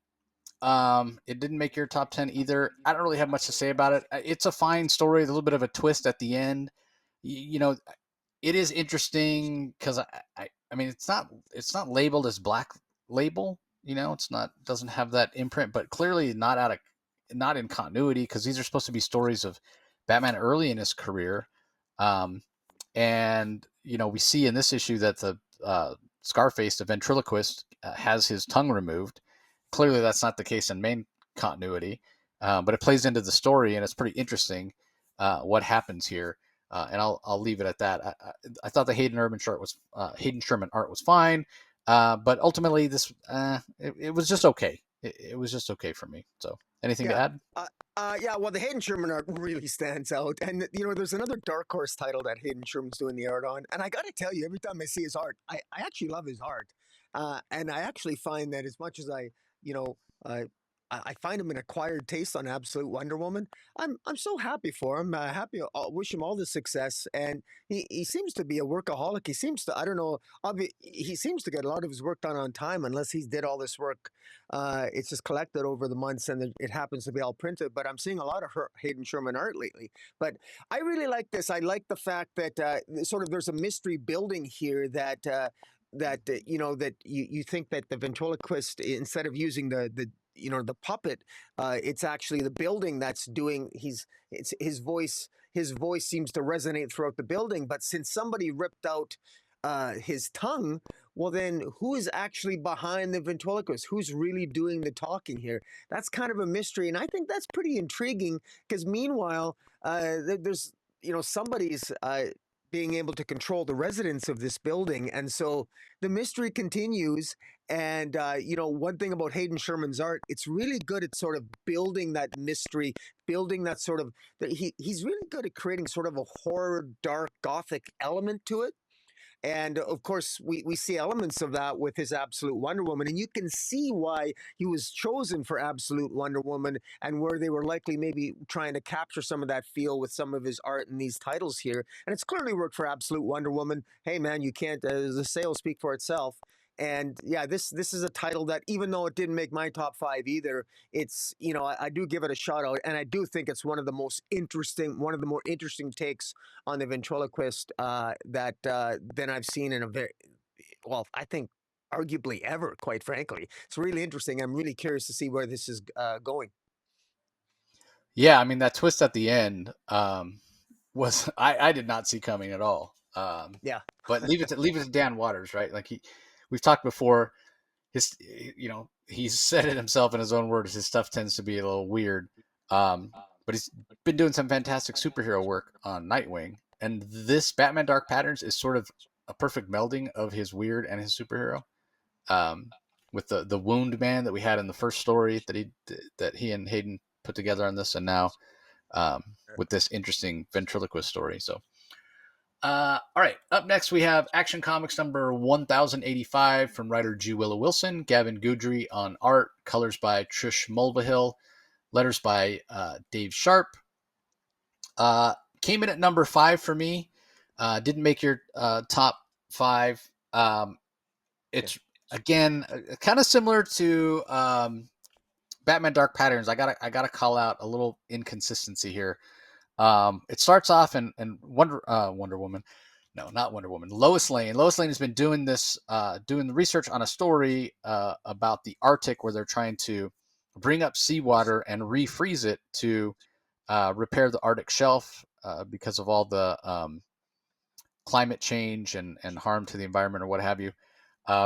It didn't make your top 10 either. I don't really have much to say about it. It's a fine story, a little bit of a twist at the end. It is interesting because I mean, it's not labeled as Black Label. It's not, doesn't have that imprint, but clearly not in continuity, because these are supposed to be stories of Batman early in his career. And we see in this issue that the Scarface, the ventriloquist, has his tongue removed. Clearly, that's not the case in main continuity, but it plays into the story, and it's pretty interesting what happens here. And I'll leave it at that. I thought the Hayden Sherman art was fine, but ultimately it was just okay. It was just okay for me. So, anything to Yeah. add? Yeah, well, the Hayden Sherman art really stands out. And, there's another Dark Horse title that Hayden Sherman's doing the art on. And I got to tell you, every time I see his art, I actually love his art. And I actually find that as much as you know, uh, I find him an acquired taste on Absolute Wonder Woman. I'm so happy for him. Happy, wish him all the success. And he seems to be a workaholic. He seems to, I don't know, he seems to get a lot of his work done on time, unless he's did all this work. It's just collected over the months, and it happens to be all printed. But I'm seeing a lot of Hayden Sherman art lately. But I really like this. I like the fact that sort of there's a mystery building here that you think that the ventriloquist, instead of using the puppet, it's actually the building that's doing. It's his voice seems to resonate throughout the building. But since somebody ripped out his tongue, well, then who is actually behind the ventriloquist? Who's really doing the talking here? That's kind of a mystery, and I think that's pretty intriguing, because meanwhile, there's somebody's being able to control the residents of this building, and so the mystery continues. And one thing about Hayden Sherman's art, it's really good at sort of building that mystery, building that sort of he's really good at creating sort of a horror, dark, gothic element to it. And of course, we see elements of that with his Absolute Wonder Woman. And you can see why he was chosen for Absolute Wonder Woman, and where they were likely maybe trying to capture some of that feel with some of his art in these titles here. And it's clearly worked for Absolute Wonder Woman. Hey, man, you can't, the sales speak for itself. And yeah, this is a title that, even though it didn't make my top 5 either, it's, I do give it a shout out. And I do think it's one of the more interesting takes on the ventriloquist that than I've seen in a very well, I think arguably ever. Quite frankly, it's really interesting. I'm really curious to see where this is going. Yeah, I mean, that twist at the end was I did not see coming at all. Yeah, But leave it to Dan Waters, right? Like we've talked before. He's said it himself in his own words. His stuff tends to be a little weird, um, but he's been doing some fantastic superhero work on Nightwing, and this Batman Dark Patterns is sort of a perfect melding of his weird and his superhero. Um, with the wound man that we had in the first story that he and Hayden put together on this, and now with this interesting ventriloquist story. So, all right. Up next, we have Action Comics number 1085 from writer G. Willow Wilson, Gavin Goudry on art, colors by Trish Mulvihill, letters by Dave Sharp. Came in at number 5 for me. Didn't make your top 5. It's again kind of similar to Batman Dark Patterns. I gotta call out a little inconsistency here. It starts off in Wonder Woman. No, not Wonder Woman. Lois Lane. Lois Lane has been doing this, doing the research on a story about the Arctic, where they're trying to bring up seawater and refreeze it to repair the Arctic shelf because of all the climate change and harm to the environment or what have you.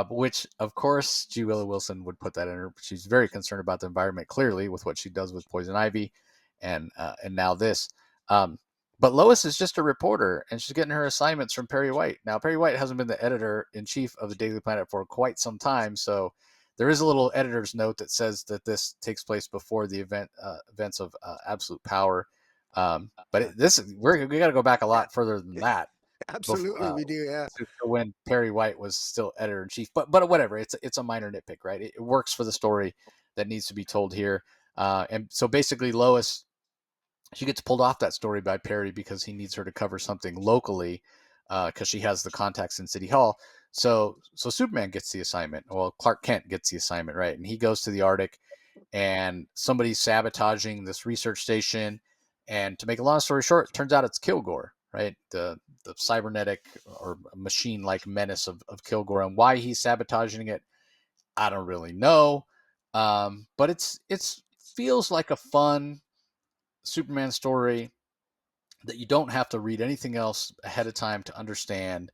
Which, of course, G. Willow Wilson would put that in her. She's very concerned about the environment, clearly, with what she does with Poison Ivy, and now this. But Lois is just a reporter, and she's getting her assignments from Perry White. Now, Perry White hasn't been the editor-in-chief of the Daily Planet for quite some time, so there is a little editor's note that says that this takes place before the events of Absolute Power. But we got to go back a lot further than that. Absolutely, we do. Yeah. When Perry White was still editor in chief, but whatever. It's a minor nitpick, right? It works for the story that needs to be told here. And so basically, Lois, she gets pulled off that story by Perry because he needs her to cover something locally because she has the contacts in City Hall. So Superman gets the assignment. Well, Clark Kent gets the assignment, right? And he goes to the Arctic, and somebody's sabotaging this research station. And to make a long story short, it turns out it's Kilgore, right? The cybernetic or machine-like menace of Kilgore, and why he's sabotaging it, I don't really know. But it's feels like a fun Superman story that you don't have to read anything else ahead of time to understand.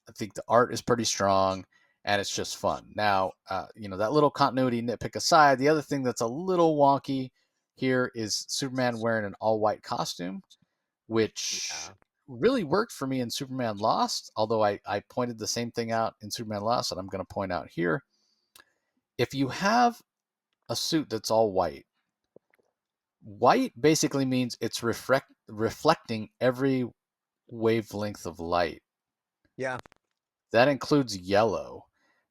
I think the art is pretty strong, and it's just fun. Now, that little continuity nitpick aside, the other thing that's a little wonky here is Superman wearing an all-white costume, which really worked for me in Superman Lost, although I pointed the same thing out in Superman Lost that I'm going to point out here. If you have a suit that's all white, white basically means it's reflecting every wavelength of light. Yeah. That includes yellow.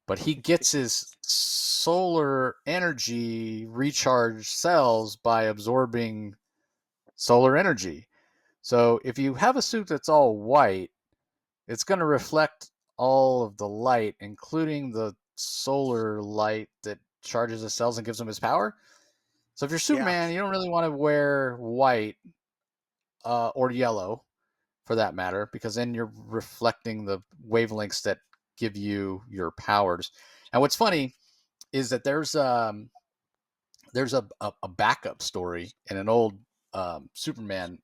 But he gets his solar energy recharged cells by absorbing solar energy. So if you have a suit that's all white, it's going to reflect all of the light, including the solar light that charges his cells and gives him his power. So if you're Superman, you don't really want to wear white or yellow, for that matter, because then you're reflecting the wavelengths that give you your powers. And what's funny is that there's a backup story in an old Superboy,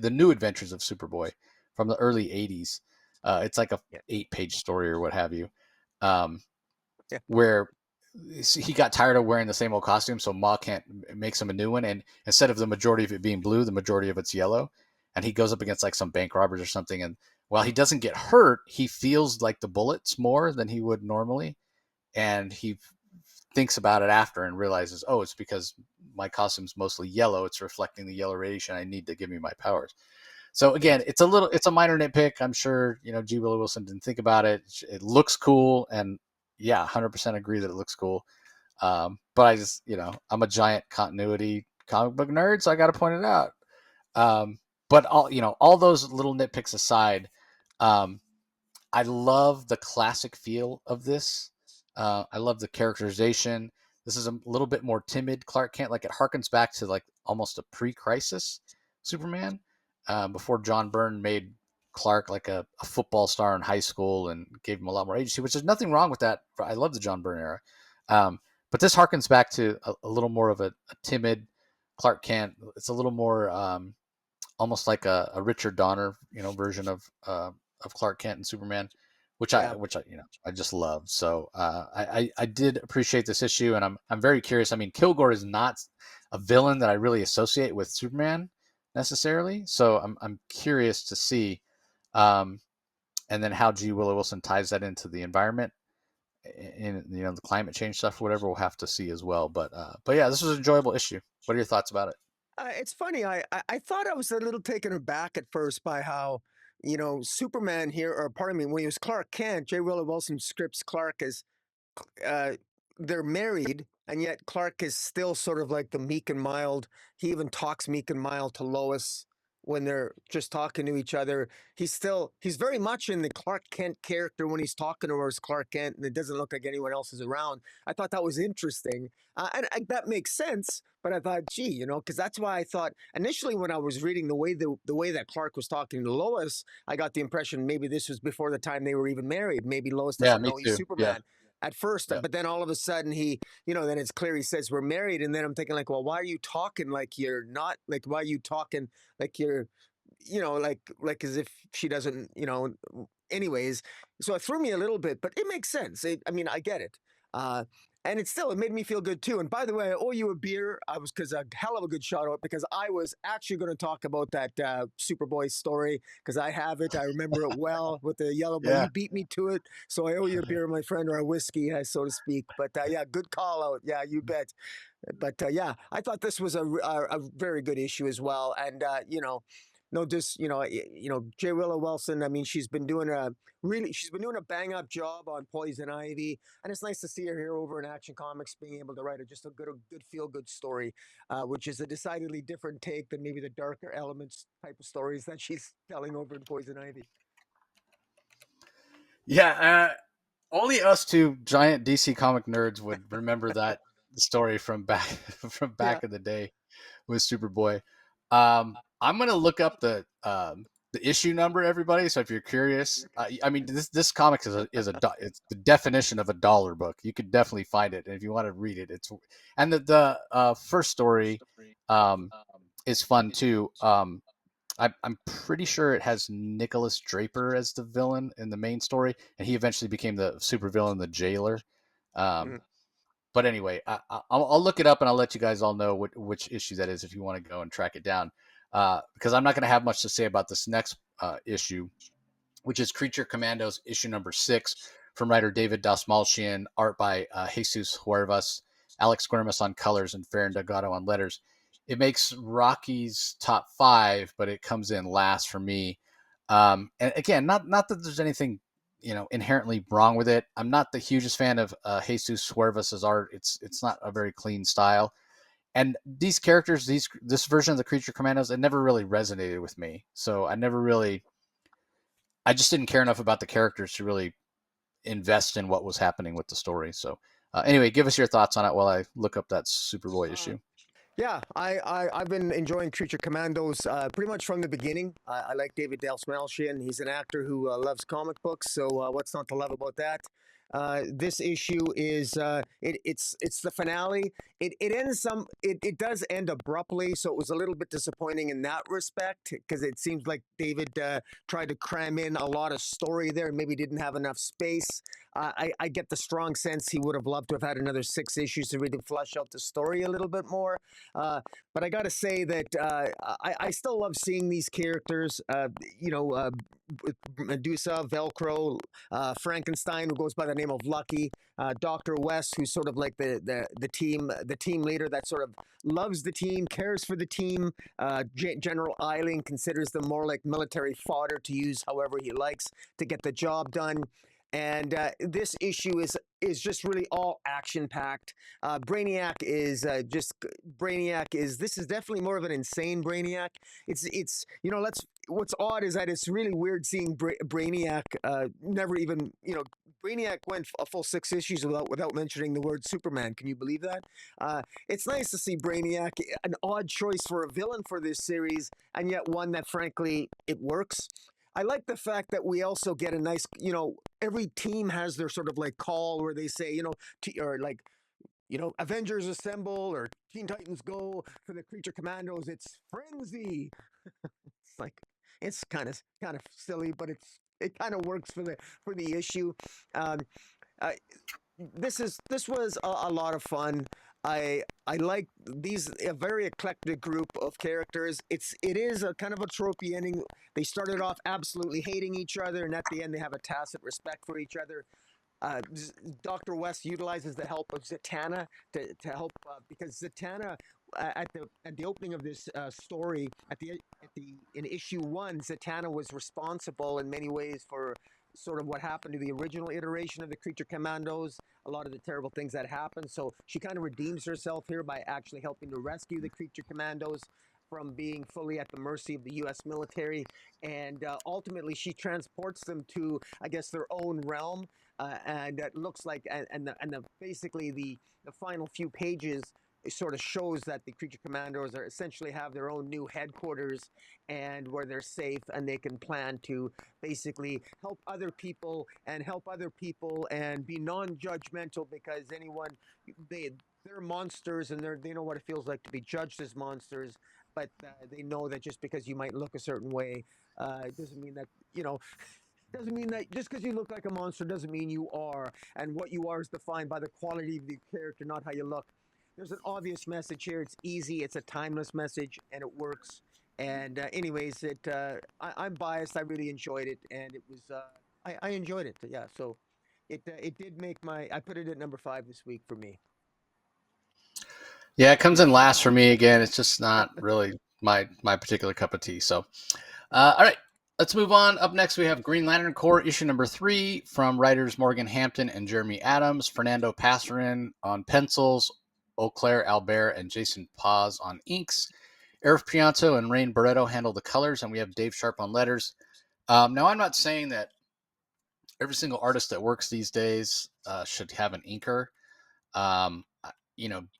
the new adventures of Superboy from the early 80s. It's like a 8-page story or what have you, where he got tired of wearing the same old costume, so Ma Kent makes him a new one, and instead of the majority of it being blue, the majority of it's yellow, and he goes up against like some bank robbers or something, and while he doesn't get hurt, he feels like the bullets more than he would normally, and he thinks about it after and realizes, oh, it's because my costume's mostly yellow, it's reflecting the yellow radiation I need to give me my powers. So again, it's a minor nitpick. I'm sure G. Willow Wilson didn't think about it. It looks cool, and yeah, 100% agree that it looks cool. But I just, I'm a giant continuity comic book nerd, so I got to point it out. But all those little nitpicks aside, I love the classic feel of this. I love the characterization. This is a little bit more timid Clark Kent. Like, it harkens back to like almost a pre-crisis Superman, before John Byrne made Clark like a football star in high school and gave him a lot more agency, which there's nothing wrong with that. I love the John Byrne era. But this harkens back to a little more of a timid Clark Kent. It's a little more almost like a Richard Donner, version of Clark Kent and Superman, which I just love. So I did appreciate this issue, and I'm very curious. I mean, Kilgore is not a villain that I really associate with Superman necessarily, so I'm curious to see, and then how G. Willow Wilson ties that into the environment in the climate change stuff, whatever, we'll have to see as well. But yeah, this was an enjoyable issue. What are your thoughts about it? It's funny. I thought I was a little taken aback at first by how, Superman here, or pardon me, when he was Clark Kent, J. Willow Wilson scripts Clark as uh, they're married, and yet Clark is still sort of like the meek and mild. He even talks meek and mild to Lois when they're just talking to each other. He's very much in the Clark Kent character when he's talking to her as Clark Kent, and it doesn't look like anyone else is around. I thought that was interesting, that makes sense. But I thought, gee, because that's why I thought initially when I was reading the way that Clark was talking to Lois, I got the impression maybe this was before the time they were even married. Maybe Lois Yeah, doesn't me know he's too. Yeah, Superman at first, yeah, but then all of a sudden then it's clear he says we're married, and then I'm thinking like, well, why are you talking like you're not? Like, why are you talking like you're, like as if she doesn't, anyways. So it threw me a little bit, but it makes sense. I mean, I get it. Uh, and it made me feel good too. And by the way, I owe you a beer. Because a hell of a good shout out, because I was actually going to talk about that Superboy story, because I have it. I remember it well with the yellow, but yeah. you beat me to it. So I owe you a beer, my friend, or a whiskey, so to speak. But yeah, good call out. Yeah, you bet. But yeah, I thought this was a very good issue as well. And no, just J. Willow Wilson. I mean, she's been doing a bang up job on Poison Ivy, and it's nice to see her here over in Action Comics, being able to write a good feel good story, which is a decidedly different take than maybe the darker elements type of stories that she's telling over in Poison Ivy. Yeah, only us two giant DC comic nerds would remember that story from back from Yeah. back in the day with Superboy. I'm gonna look up the issue number, everybody. So if you're curious, I mean this comic it's the definition of a dollar book. You could definitely find it, and if you want to read it, it's and the first story um, is fun too. I'm pretty sure it has Nicholas Draper as the villain in the main story, and he eventually became the supervillain, the Jailer. Um, Mhm. but anyway, I'll look it up and I'll let you guys all know which issue that is if you want to go and track it down. Because I'm not going to have much to say about this next issue, which is Creature Commandos issue number 6 from writer David Dasmalchian, art by Jesus Huervas, Alex Guermas on colors, and Farron Delgado on letters. It makes Rocky's top 5, but it comes in last for me. And again, not that there's anything inherently wrong with it. I'm not the hugest fan of Jesus Huervas' art. It's not a very clean style. And these characters, this version of the Creature Commandos, it never really resonated with me. So I just didn't care enough about the characters to really invest in what was happening with the story. So anyway, give us your thoughts on it while I look up that Superboy issue. Yeah, I've been enjoying Creature Commandos pretty much from the beginning. I like David Dastmalchian. He's an actor who loves comic books, so what's not to love about that? This issue is it's the finale. It does end abruptly, so it was a little bit disappointing in that respect, because it seems like David tried to cram in a lot of story there and maybe didn't have enough space. I get the strong sense he would have loved to have had another 6 issues to really flesh out the story a little bit more. Uh, but I got to say that I still love seeing these characters. Medusa, Velcro, Frankenstein, who goes by the name of Lucky, Doctor West, who's sort of like the team leader that sort of loves the team, cares for the team. General Eiling considers them more like military fodder to use however he likes to get the job done. And this issue is just really all action packed. Brainiac is this is definitely more of an insane Brainiac. It's let's what's odd is that it's really weird seeing Brainiac never even Brainiac went a full 6 issues without mentioning the word Superman. Can you believe that? It's nice to see Brainiac, an odd choice for a villain for this series, and yet one that frankly it works. I like the fact that we also get a nice, every team has their sort of like call where they say, or like, Avengers assemble or Teen Titans go for the Creature Commandos. It's frenzy. It's like it's kind of silly, but it kind of works for the issue. Um, uh, this was a lot of fun. I like these a very eclectic group of characters. It is a kind of a tropey ending. They started off absolutely hating each other, and at the end they have a tacit respect for each other. Dr. West utilizes the help of Zatanna to help because Zatanna at the opening of this story at the in issue 1, Zatanna was responsible in many ways for sort of what happened to the original iteration of the Creature Commandos, a lot of the terrible things that happened. So she kind of redeems herself here by actually helping to rescue the Creature Commandos from being fully at the mercy of the U.S. military, and ultimately she transports them to, I guess, their own realm, and it looks like basically the final few pages sort of shows that the creature commandos are essentially have their own new headquarters and where they're safe and they can plan to basically help other people and be non-judgmental because they're monsters and they know what it feels like to be judged as monsters, but they know that just because you might look a certain way, it doesn't mean that doesn't mean that just because you look like a monster doesn't mean you are. And what you are is defined by the quality of the character, not how you look. There's an obvious message here. It's easy. It's a timeless message, and it works. And anyways, I'm biased. I really enjoyed it, and it was I enjoyed it. Yeah. So it did make my I put it at number 5 this week for me. Yeah, it comes in last for me again. It's just not really my particular cup of tea. So, all right, let's move on. Up next, we have Green Lantern Corps issue number 3 from writers Morgan Hampton and Jeremy Adams, Fernando Passarin on pencils, Auclair Albert and Jason Paz on inks. Eric Pianto and Rain Barreto handle the colors, and we have Dave Sharp on letters. Now, I'm not saying that every single artist that works these days should have an inker. Um,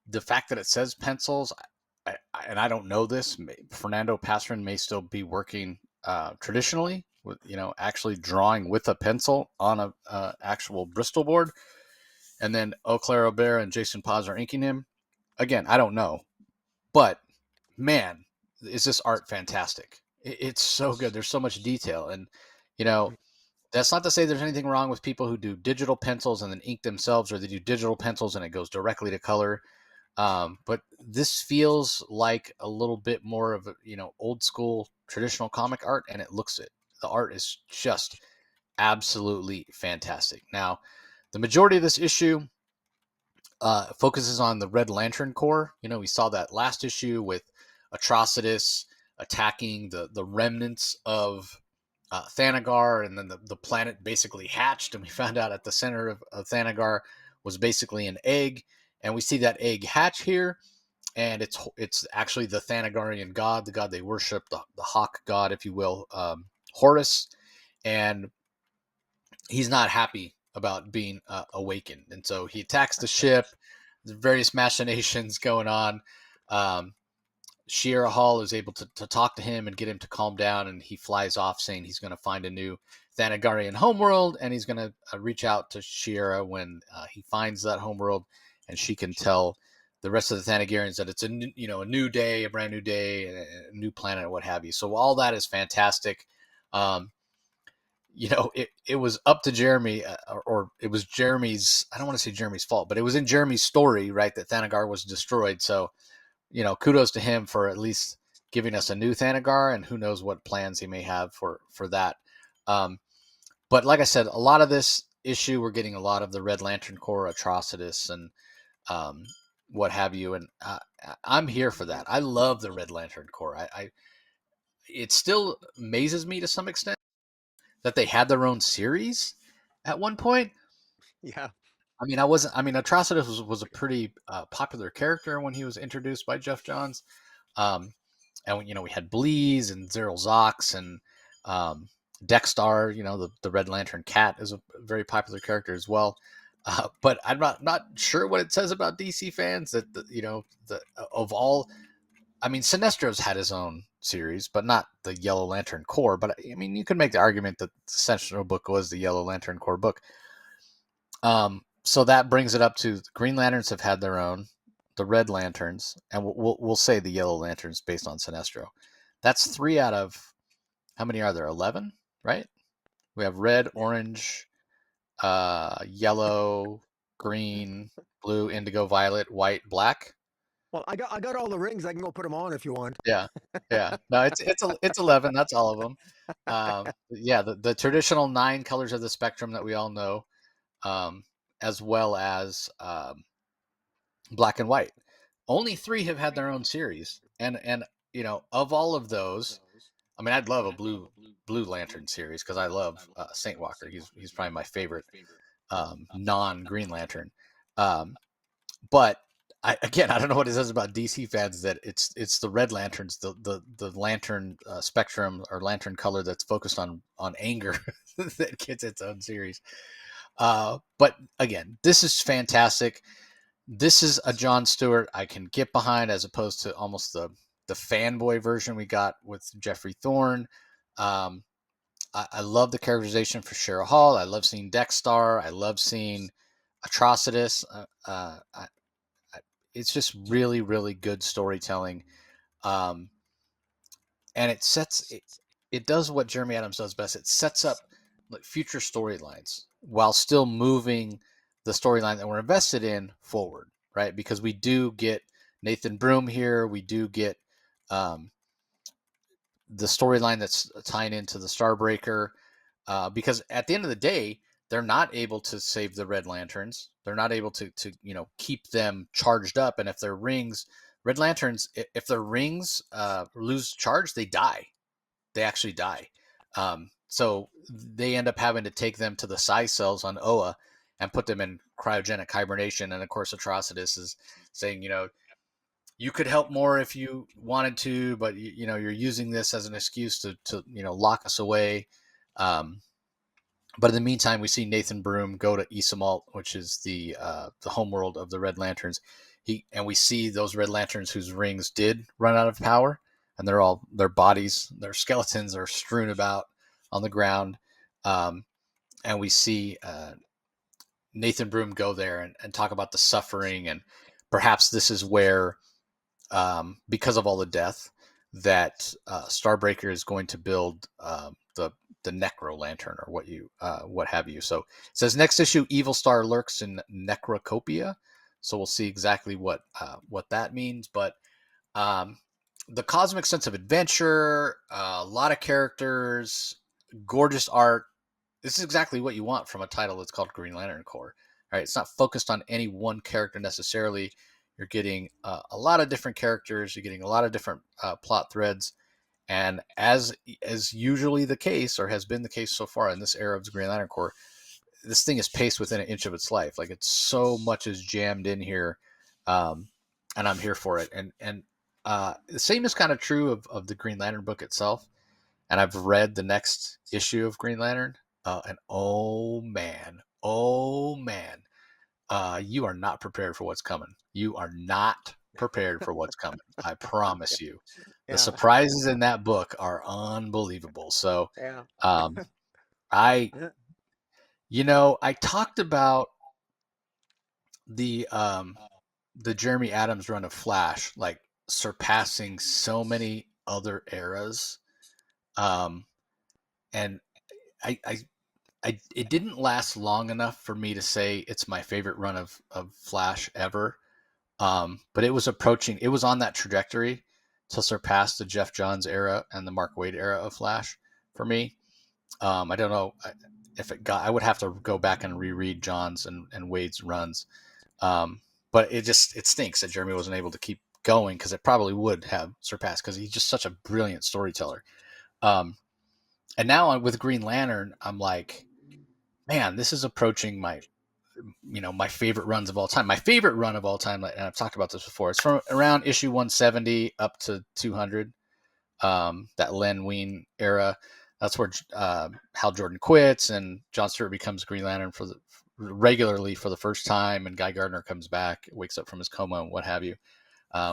the fact that it says pencils, and I don't know this, Fernando Passarin may still be working traditionally with, actually drawing with a pencil on a actual Bristol board. And then Auclair Aubert and Jason Paz are inking him. Again, I don't know. But man, is this art fantastic. It's so good. There's so much detail. And, you know, that's not to say there's anything wrong with people who do digital pencils and then ink themselves, or they do digital pencils and it goes directly to color. But this feels like a little bit more of a, old school traditional comic art, and it looks it. The art is just absolutely fantastic. Now, the majority of this issue focuses on the Red Lantern Corps. We saw that last issue with Atrocitus attacking the remnants of Thanagar, and then the planet basically hatched, and we found out at the center of Thanagar was basically an egg, and we see that egg hatch here, and it's actually the Thanagarian god, the god they worship, the hawk god, if you will, Horus, and he's not happy about being awakened, and so he attacks the ship. There's various machinations going on. Shiera Hall is able to talk to him and get him to calm down, and he flies off saying he's going to find a new Thanagarian homeworld, and he's going to reach out to Shiera when he finds that homeworld, and she can tell the rest of the Thanagarians that it's a new day, a brand new day, a new planet, what have you. So all that is fantastic. It was up to Jeremy, or it was Jeremy's, I don't want to say Jeremy's fault, but it was in Jeremy's story, right, that Thanagar was destroyed. So, kudos to him for at least giving us a new Thanagar, and who knows what plans he may have for that. But like I said, a lot of this issue, we're getting a lot of the Red Lantern Corps, Atrocitus, and what have you. And I'm here for that. I love the Red Lantern Corps. It still amazes me to some extent that they had their own series at one point. Yeah. Atrocitus was a pretty popular character when he was introduced by Jeff Johns. And we had Bleeze and Zeril Zox and Dexstar, the Red Lantern Cat is a very popular character as well. But I'm not sure what it says about DC fans that, of all, Sinestro's had his own series, but not the Yellow Lantern Corps. But you could make the argument that the Sentinel book was the Yellow Lantern Corps book. So that brings it up to the Green Lanterns have had their own, the Red Lanterns, and we'll say the Yellow Lanterns based on Sinestro. That's 3 out of, how many are there? 11, right? We have red, orange, yellow, green, blue, indigo, violet, white, black. Well, I got all the rings. I can go put them on if you want. Yeah, yeah. No, it's 11. That's all of them. Yeah, the traditional 9 colors of the spectrum that we all know. um, as well as Black and White. Only three have had their own series, and of all of those, I mean, I'd love a Blue Lantern series because I love Saint Walker. He's probably my favorite non Green Lantern. Um, but I don't know what it says about DC fans that it's the Red Lanterns, the lantern spectrum or lantern color that's focused on anger that gets its own series. But again, this is fantastic. This is a John Stewart I can get behind as opposed to almost the fanboy version we got with Jeffrey Thorne. Um, I love the characterization for Cheryl Hall. I love seeing Dexstar. I love seeing Atrocitus. It's just really, really good storytelling. Um, and it does what Jeremy Adams does best. It sets up like future storylines while still moving the storyline that we're invested in forward, right? Because we do get Nathan Broom here. We do get um, the storyline that's tying into the Starbreaker. Because at the end of the day, they're not able to save the Red Lanterns. They're not able to keep them charged up. And if their rings, Red Lanterns, if their rings lose charge, they die. They actually die. So they end up having to take them to the Psi cells on Oa and put them in cryogenic hibernation. And of course, Atrocitus is saying, you could help more if you wanted to, but you're using this as an excuse to lock us away. Um, but in the meantime, we see Nathan Broom go to Isamalt, which is the homeworld of the Red Lanterns. And we see those Red Lanterns whose rings did run out of power, and their bodies, their skeletons are strewn about on the ground. And we see Nathan Broom go there and talk about the suffering, and perhaps this is where, because of all the death, that Starbreaker is going to build the Necro Lantern, or what have you. So it says next issue, Evil Star lurks in Necrocopia. So we'll see exactly what that means. But the cosmic sense of adventure, a lot of characters, gorgeous art. This is exactly what you want from a title that's called Green Lantern Corps. Right? It's not focused on any one character necessarily. You're getting a lot of different characters. You're getting a lot of different plot threads. And as usually the case, or has been the case so far in this era of the Green Lantern Corps, this thing is paced within an inch of its life. Like, it's so much is jammed in here, and I'm here for it. And the same is kind of true of the Green Lantern book itself. And I've read the next issue of Green Lantern, and oh man, you are not prepared for what's coming. You are not prepared for what's coming. I promise you. The Yeah. surprises in that book are unbelievable. So, Yeah. um, I, I talked about the um, the Jeremy Adams run of Flash, like surpassing so many other eras, um, and I, I, it didn't last long enough for me to say it's my favorite run of Flash ever. But it was approaching. It was on that trajectory to surpass the Jeff Johns era and the Mark Waid era of Flash for me. I don't know if it got. I would have to go back and reread Johns and Wade's runs. Um, but it stinks that Jeremy wasn't able to keep going, because it probably would have surpassed, because he's just such a brilliant storyteller. Um, and now with Green Lantern, I'm like, man, this is approaching my favorite runs of all time. My favorite run of all time, and I've talked about this before, it's from around issue 170 up to 200. That Len Wein era. That's where Hal Jordan quits and John Stewart becomes Green Lantern regularly for the first time, and Guy Gardner comes back, wakes up from his coma, and what have you.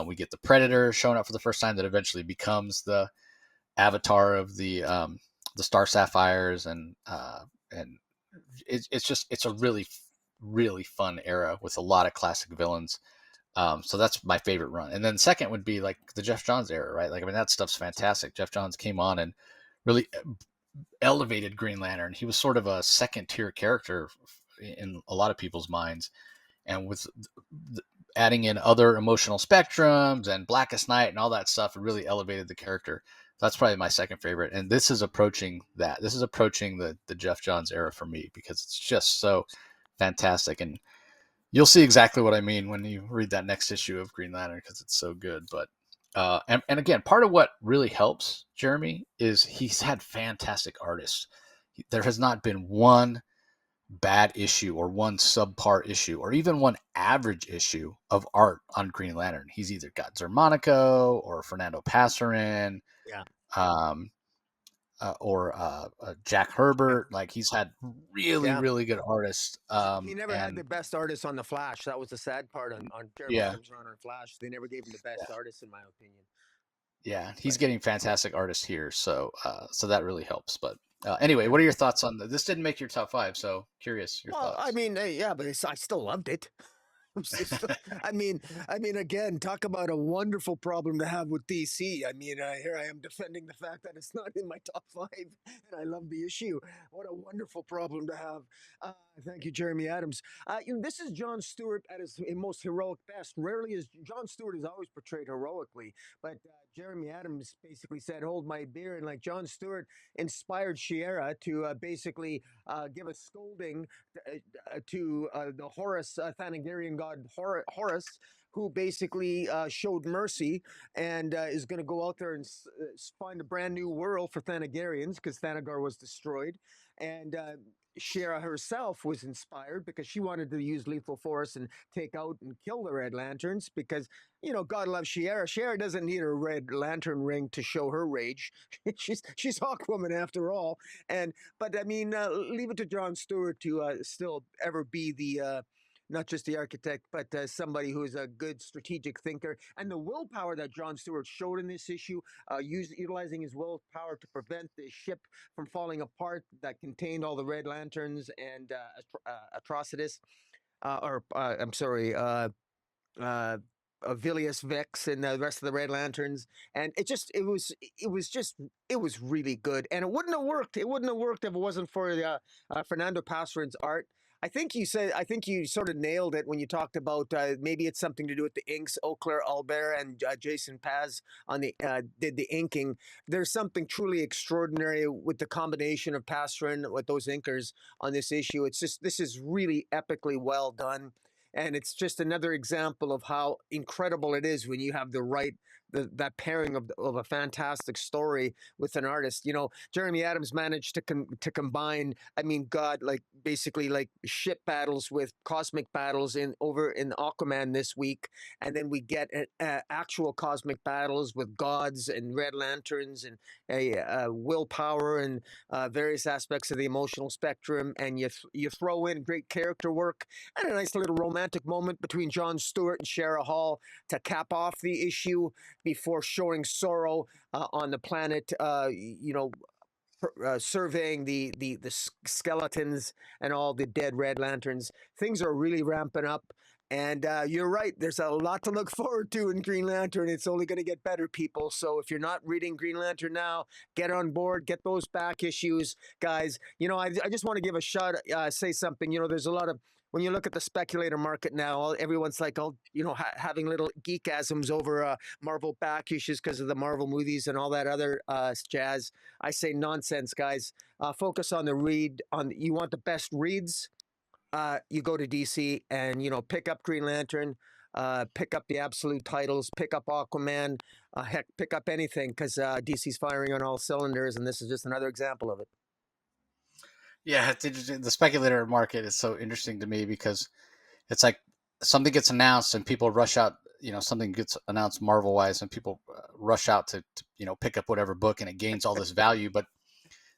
We get the Predator showing up for the first time, that eventually becomes the avatar of the Star Sapphires, and it's a really, really fun era with a lot of classic villains. So that's my favorite run. And then second would be like the Jeff Johns era, right? Like, I mean, that stuff's fantastic. Jeff Johns came on and really elevated Green Lantern. He was sort of a second tier character in a lot of people's minds. And with adding in other emotional spectrums and Blackest Night and all that stuff, it really elevated the character. That's probably my second favorite. And this is approaching that. This is approaching the Jeff Johns era for me, because it's just so fantastic. And you'll see exactly what I mean when you read that next issue of Green Lantern because it's so good. But and again, part of what really helps Jeremy is he's had fantastic artists. There has not been one bad issue or one subpar issue or even one average issue of art on Green Lantern. He's either got Zermanico or Fernando Passarin, Yeah. um, or Jack Herbert. Like he's had really, Yeah. really good artists. He never had And the best artist on the Flash. That was the sad part on Jeremy yeah, Adams' run on Flash. They never gave him the best artist, in my opinion. yeah, he's But getting fantastic artists here. So that really helps. But anyway, yeah. what are your thoughts on this? Didn't make your top five, so curious your Well, I thoughts. mean, yeah, but I still loved it. I mean, again, talk about a wonderful problem to have with DC. I mean, here I am defending the fact that it's not in my top five, and I love the issue. What a wonderful problem to have. Thank you, Jeremy Adams. This is John Stewart at his most heroic best. Rarely is John Stewart is always portrayed heroically, but Jeremy Adams basically said, "Hold my beer," and like John Stewart inspired Shiera to basically give a scolding to the Horus Thanagarian god Horus, who basically showed mercy and is going to go out there and find a brand new world for Thanagarians because Thanagar was destroyed. And Shira herself was inspired because she wanted to use lethal force and take out and kill the Red Lanterns because, God loves Shira. Shira doesn't need a Red Lantern ring to show her rage. she's Aquaman after all. But I mean, leave it to John Stewart to still ever be the not just the architect, but somebody who is a good strategic thinker. And the willpower that John Stewart showed in this issue, utilizing his willpower to prevent the ship from falling apart that contained all the Red Lanterns and Atrocitus, I'm sorry, uh, Vilius Vex and the rest of the Red Lanterns, and it was really good, and it wouldn't have worked. It wouldn't have worked if it wasn't for Fernando Passarin's art. I think you sort of nailed it when you talked about maybe it's something to do with the inks. Auclair Albert and Jason Paz on the did the inking. There's something truly extraordinary with the combination of Passarin with those inkers on this issue. This is really epically well done. And it's just another example of how incredible it is when you have that pairing of a fantastic story with an artist. Jeremy Adams managed to combine. I mean, God, like basically like ship battles with cosmic battles over in Aquaman this week, and then we get actual cosmic battles with gods and Red Lanterns and a willpower and various aspects of the emotional spectrum, and you throw in great character work and a nice little romantic moment between John Stewart and Shara Hall to cap off the issue before showing sorrow on the planet. Surveying the skeletons and all the dead Red Lanterns. Things are really ramping up. And you're right. There's a lot to look forward to in Green Lantern. It's only going to get better, people. So if you're not reading Green Lantern now, get on board. Get those back issues, guys. I just want to give a shout. Say something. There's a lot of when you look at the speculator market now, everyone's like, having little geekasms over Marvel back issues because of the Marvel movies and all that other jazz. I say nonsense, guys. Focus on the read. You want the best reads? You go to DC and pick up Green Lantern, pick up the absolute titles, pick up Aquaman, heck, pick up anything because DC's firing on all cylinders, and this is just another example of it. Yeah, it's interesting. The speculator market is so interesting to me because it's like something gets announced and people rush out. Something gets announced Marvel wise, and people rush out to pick up whatever book, and it gains all this value, but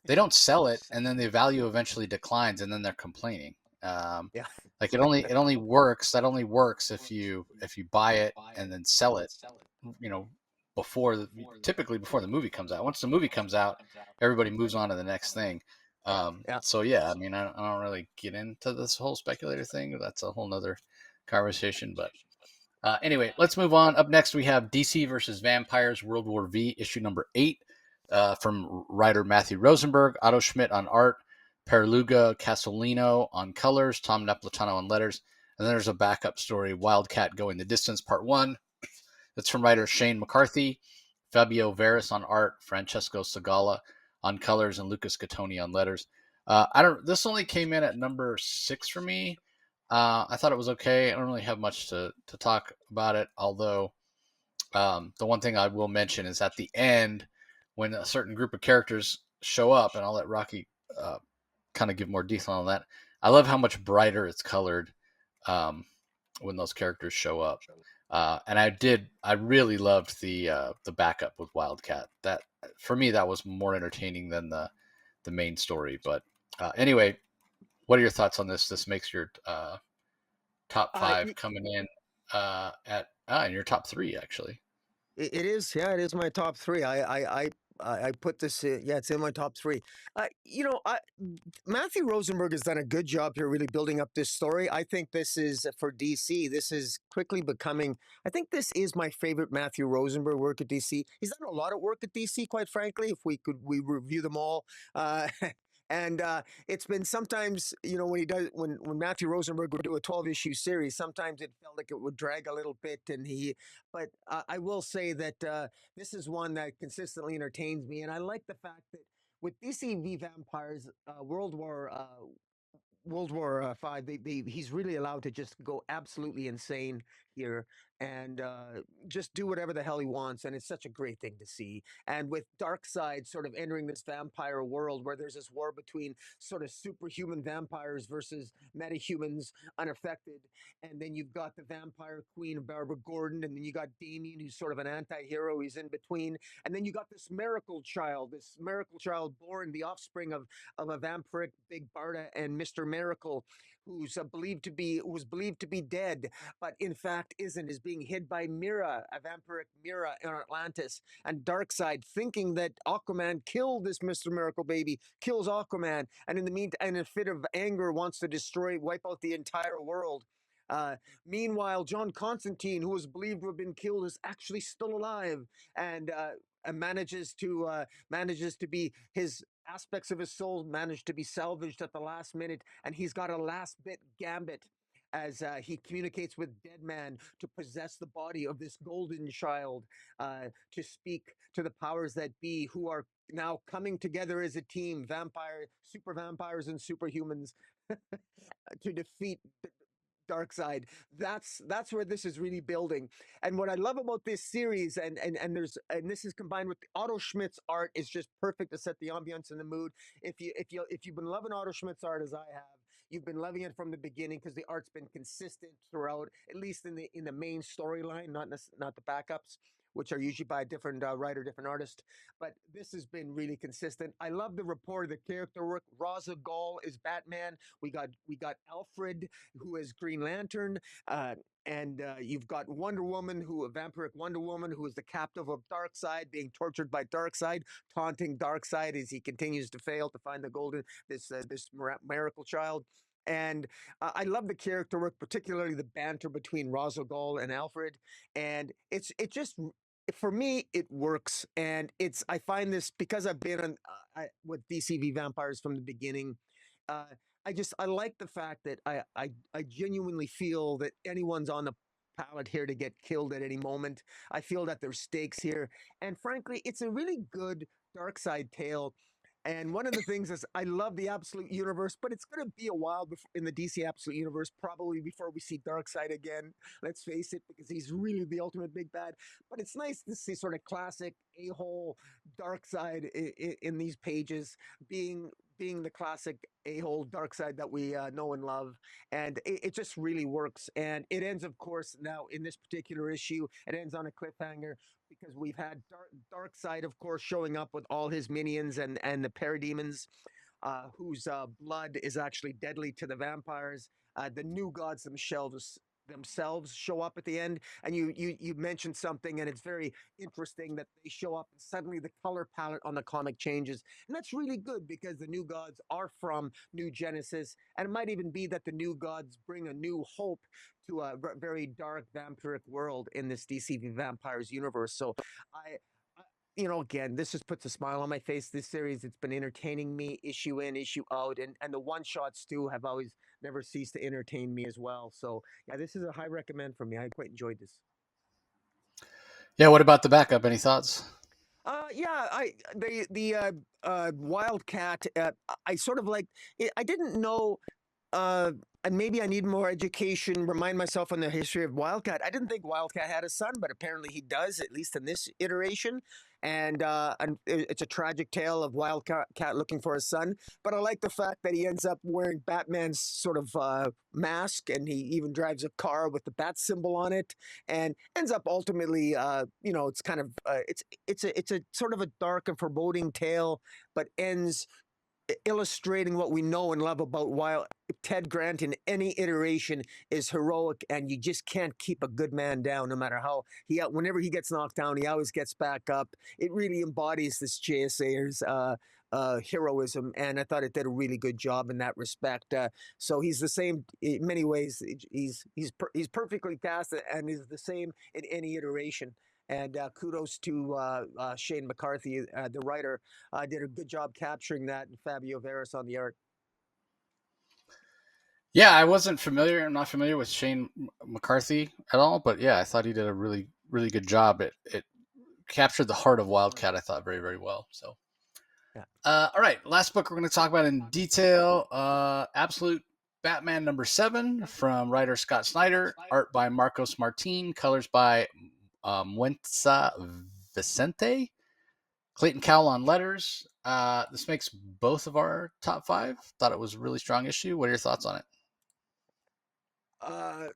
they don't sell it, and then the value eventually declines, and then they're complaining. Um, Yeah. like it only works. That only works if you buy it and then sell it. You know, typically before the movie comes out. Once the movie comes out, everybody moves on to the next thing. Yeah. So yeah, I mean, I don't really get into this whole speculator thing. That's a whole nother conversation. But anyway, let's move on. Up next, we have DC versus Vampires World War V, issue number 8, from writer Matthew Rosenberg, Otto Schmidt on art, Perluga Casolino on colors, Tom Napolitano on letters. And then there's a backup story, Wildcat Going the Distance, part 1. That's from writer Shane McCarthy, Fabio Veras on art, Francesco Segala on colors, and Lucas Gattoni on letters. This only came in at number 6 for me. I thought it was okay. I don't really have much to talk about it, although the one thing I will mention is at the end when a certain group of characters show up, and I'll let Rocky kind of give more detail on that. I love how much brighter it's colored um, when those characters show up. And I really loved the backup with Wildcat. That for me, that was more entertaining than the main story. But anyway, what are your thoughts on this? This makes your top Uh, five coming in at in your top three actually. It is, yeah, it is my top three. I put this, yeah, it's in my top three. You know, Matthew Rosenberg has done a good job here, really building up this story. I think this is for DC. This is quickly becoming. I think this is my favorite Matthew Rosenberg work at DC. He's done a lot of work at DC, quite frankly. If we review them all. And it's been sometimes, you know, when Matthew Rosenberg would do a 12-issue series, sometimes it felt like it would drag a little bit, but I will say that this is one that consistently entertains me, and I like the fact that with DCV Vampires, World War Five, he's really allowed to just go absolutely insane here and just do whatever the hell he wants, and it's such a great thing to see. And with Darkseid sort of entering this vampire world where there's this war between sort of superhuman vampires versus metahumans unaffected, and then you've got the vampire queen Barbara Gordon, and then you got Damien, who's sort of an anti-hero. He's in between, and then you got this miracle child born, the offspring of a vampiric Big Barda and Mr. Miracle, who was believed to be dead, but in fact isn't, is being hid by Mira, a vampiric Mira in Atlantis. And Darkseid, thinking that Aquaman killed this Mr. Miracle baby, kills Aquaman, and in the meantime, in a fit of anger, wants to wipe out the entire world. Uh, Meanwhile, John Constantine, who was believed to have been killed, is actually still alive and manages to be his aspects of his soul managed to be salvaged at the last minute, and he's got a last bit gambit as he communicates with Deadman to possess the body of this golden child, to speak to the powers that be, who are now coming together as a team, super vampires and superhumans, to defeat Darkseid. That's where this is really building. And what I love about this series, and this is combined with Otto Schmidt's art, is just perfect to set the ambiance and the mood. If you've been loving Otto Schmidt's art as I have, you've been loving it from the beginning because the art's been consistent throughout, at least in the main storyline, not the backups, which are usually by a different writer, different artist. But this has been really consistent. I love the rapport, the character work. Raza Ghul is Batman. We got Alfred, who is Green Lantern. And you've got Wonder Woman, a vampiric Wonder Woman, who is the captive of Darkseid, being tortured by Darkseid, taunting Darkseid as he continues to fail to find this miracle child. And I love the character work, particularly the banter between Ra's al Ghul and Alfred. And it just, for me, it works. And I find this because I've been with DCV Vampires from the beginning. Uh, I like the fact that I genuinely feel that anyone's on the pallet here to get killed at any moment. I feel that there's stakes here, and frankly, it's a really good dark side tale. And one of the things is I love the Absolute Universe, but it's going to be a while before, in the DC Absolute Universe, probably before we see Darkseid again. Let's face it, because he's really the ultimate big bad. But it's nice to see sort of classic a-hole Darkseid in these pages, being the classic a-hole Darkseid that we know and love. And it just really works. And it ends, of course, now in this particular issue, it ends on a cliffhanger because we've had Darkseid, of course, showing up with all his minions and the parademons, whose blood is actually deadly to the vampires. The new gods themselves show up at the end, and you mentioned something, and it's very interesting that they show up and suddenly the color palette on the comic changes, and that's really good because the new gods are from New Genesis, and it might even be that the new gods bring a new hope to a very dark vampiric world in this DCV Vampires universe. So I, again, this just puts a smile on my face. This series, it's been entertaining me issue in, issue out, and the one shots too have always never ceased to entertain me as well. So yeah, this is a high recommend for me. I quite enjoyed this. Yeah. What about the backup? Any thoughts? Yeah, the Wildcat. I sort of like. I didn't know. Uh, and maybe I need more education, remind myself on the history of Wildcat. I didn't think Wildcat had a son, but apparently he does, at least in this iteration. And it's a tragic tale of Wildcat looking for his son. But I like the fact that he ends up wearing Batman's sort of mask, and he even drives a car with the bat symbol on it, and ends up ultimately, it's kind of it's a sort of a dark and foreboding tale, but ends illustrating what we know and love about Wild Ted Grant in any iteration is heroic, and you just can't keep a good man down, no matter how whenever he gets knocked down, he always gets back up. It really embodies this JSA's heroism, and I thought it did a really good job in that respect. So he's the same in many ways. He's perfectly cast and is the same in any iteration. And kudos to Shane McCarthy, the writer, did a good job capturing that, and Fabio Veras on the art. Yeah, I wasn't familiar. I'm not familiar with Shane McCarthy at all, but yeah, I thought he did a really, really good job. It captured the heart of Wildcat. I thought very, very well. So, Yeah. all right, last book we're going to talk about in detail. Absolute Batman #7 from writer Scott Snyder, art by Marcos Martin, colors by Muenza Vicente, Clayton Cowell on letters. This makes both of our top 5. Thought it was a really strong issue. What are your thoughts on it? Uh,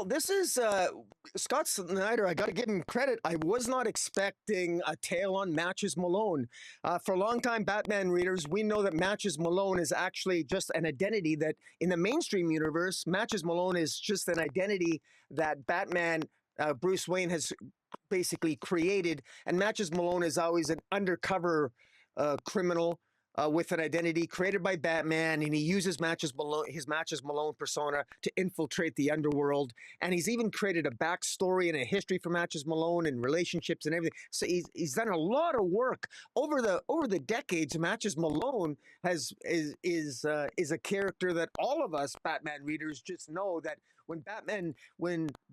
this is Scott Snyder. I got to give him credit. I was not expecting a tale on Matches Malone. For a long time, Batman readers, we know that Matches Malone is actually just an identity that in the mainstream universe, Matches Malone is just an identity that Batman, Bruce Wayne, has basically created. And Matches Malone is always an undercover criminal with an identity created by Batman, and he uses his Matches Malone persona to infiltrate the underworld. And he's even created a backstory and a history for Matches Malone and relationships and everything. So he's done a lot of work over the decades. Matches Malone is a character that all of us Batman readers just know that when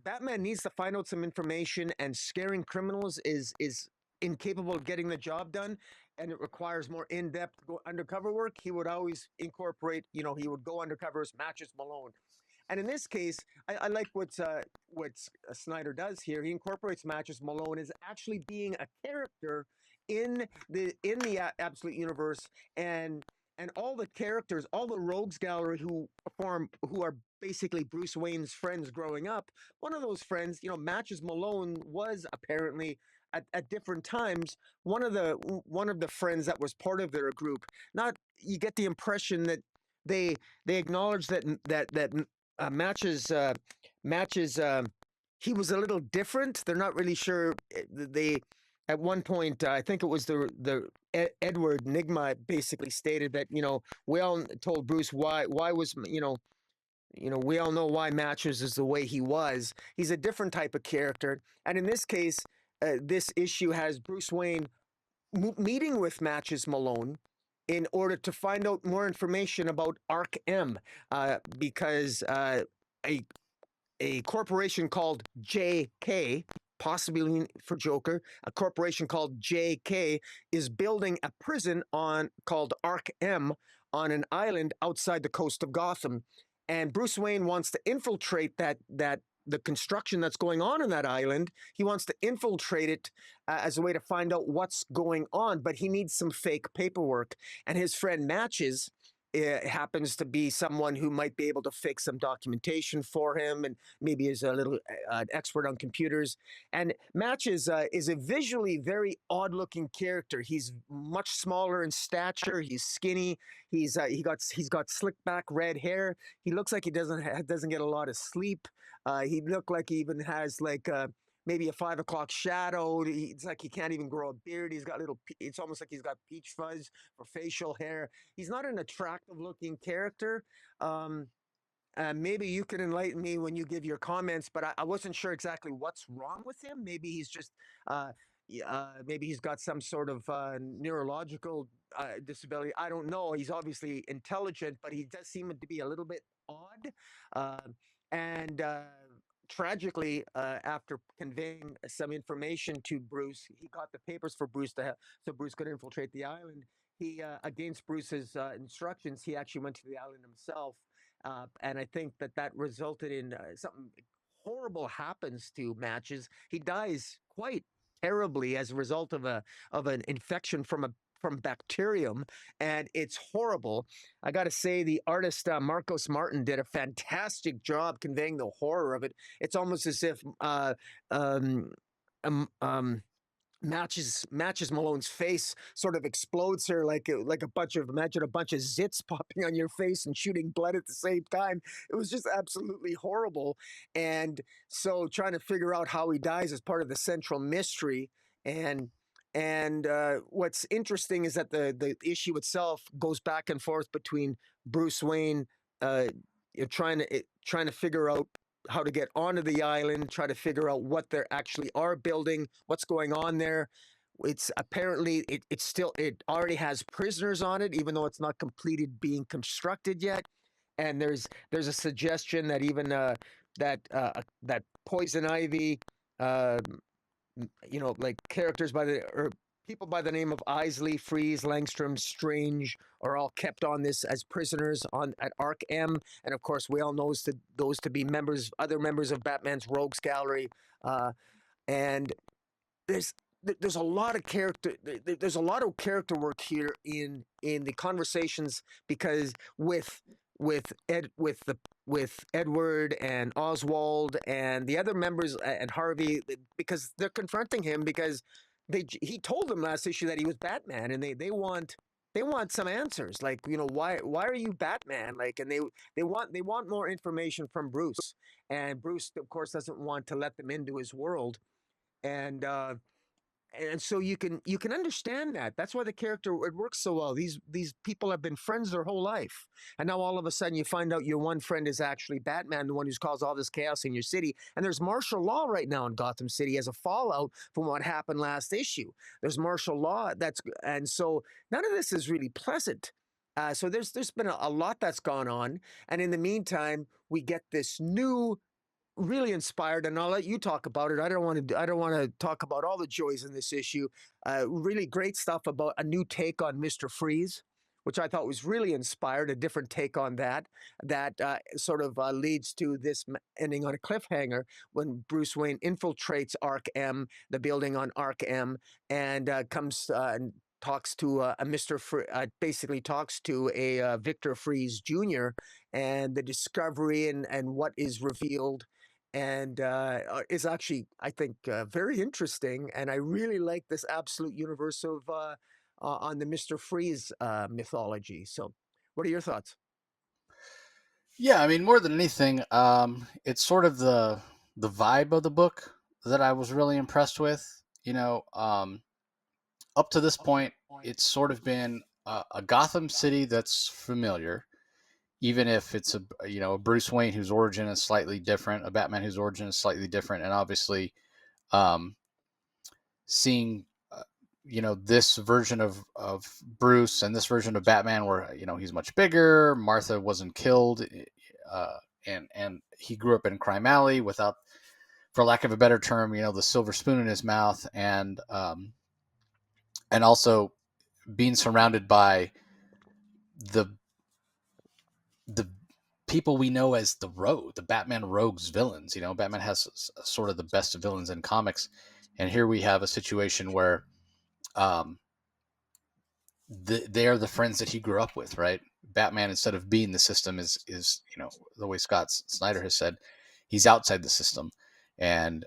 Batman needs to find out some information and scaring criminals is incapable of getting the job done, and it requires more in-depth undercover work, he would always incorporate, he would go undercover as Matches Malone. And in this case, I like what Snyder does here. He incorporates Matches Malone as actually being a character in the Absolute Universe, and all the characters, all the rogues gallery who are basically Bruce Wayne's friends growing up. One of those friends, Matches Malone, was apparently at different times one of the friends that was part of their group. Not You get the impression that they acknowledge that matches he was a little different. They're not really sure. They At one point, I think it was the Edward Nigma basically stated that we all told Bruce why was we all know why Matches is the way he was. He's a different type of character, and in this case, this issue has Bruce Wayne meeting with Matches Malone in order to find out more information about Arc M, because a corporation called JK, possibly for Joker, a corporation called JK is building a prison called Arc M on an island outside the coast of Gotham, and Bruce Wayne wants to infiltrate that the construction that's going on that island. He wants to infiltrate it as a way to find out what's going on, but he needs some fake paperwork, and his friend Matches happens to be someone who might be able to fix some documentation for him, and maybe is a little expert on computers. And Matches is a visually very odd-looking character. He's much smaller in stature. He's skinny. He's got slick back red hair. He looks like he doesn't get a lot of sleep. He look like he even has like maybe a 5 o'clock shadow. It's like he can't even grow a beard. He's got it's almost like he's got peach fuzz for facial hair. He's not an attractive looking character. Um, Maybe you can enlighten me when you give your comments, but I wasn't sure exactly what's wrong with him. Maybe he's just, maybe he's got some sort of neurological disability. I don't know. He's obviously intelligent, but he does seem to be a little bit odd. And Tragically, after conveying some information to Bruce, he got the papers for Bruce so Bruce could infiltrate the island. he against Bruce's instructions, he actually went to the island himself, and I think that that resulted in something horrible happens to Matches. He dies quite terribly as a result of a of an infection from bacterium, and it's horrible. I got to say, the artist Marcos Martin did a fantastic job conveying the horror of it. It's almost as if um, um, um, matches Malone's face sort of explodes here like a bunch of imagine a bunch of zits popping on your face and shooting blood at the same time. It was just absolutely horrible. And so trying to figure out how he dies is part of the central mystery. And what's interesting is that the issue itself goes back and forth between Bruce Wayne uh, trying to figure out how to get onto the island, try to figure out what they actually are building, what's going on there. It's apparently it already has prisoners on it, even though it's not completed being constructed yet. And there's a suggestion that even that Poison Ivy, uh, like characters by the or people by the name of Isley, Freeze, Langstrom, Strange are all kept on this as prisoners on at Arc M, and of course we all know those to be other members of Batman's Rogues Gallery, and there's there's a lot of character there's a lot of character work here in the conversations because with Edward and Oswald and the other members and Harvey, because they're confronting him because he told them last issue that he was Batman, and they want some answers, like, why are you Batman, like, and they want more information from Bruce, and Bruce of course doesn't want to let them into his world, and so you can understand that. That's why the character, it works so well. These people have been friends their whole life, and now all of a sudden you find out your one friend is actually Batman, the one who's caused all this chaos in your city. And there's martial law right now in Gotham City as a fallout from what happened last issue. There's martial law and so none of this is really pleasant. So there's been a lot that's gone on, and in the meantime, we get this new really inspired, and I'll let you talk about it. I don't want to talk about all the joys in this issue. Really great stuff about a new take on Mr. Freeze, which I thought was really inspired, a different take on that sort of leads to this ending on a cliffhanger when Bruce Wayne infiltrates Arc M, the building on Arc M, and comes and talks to a basically talks to a Victor Freeze Jr. and the discovery and what is revealed, and is actually, I think, very interesting. And I really like this absolute universe of on the Mister Freeze mythology. So, what are your thoughts? Yeah, I mean, more than anything, it's sort of the vibe of the book that I was really impressed with. Up to this point, it's sort of been a Gotham City that's familiar, even if it's a Bruce Wayne whose origin is slightly different, a Batman whose origin is slightly different, and obviously, um, seeing this version of Bruce and this version of Batman where he's much bigger. Martha wasn't killed, uh, and he grew up in Crime Alley without, for lack of a better term, the silver spoon in his mouth, and also being surrounded by the the people we know as the Batman Rogues villains. Batman has sort of the best villains in comics, and here we have a situation where um, they are the friends that he grew up with, right? Batman, instead of being the system, is the way Scott Snyder has said, he's outside the system, and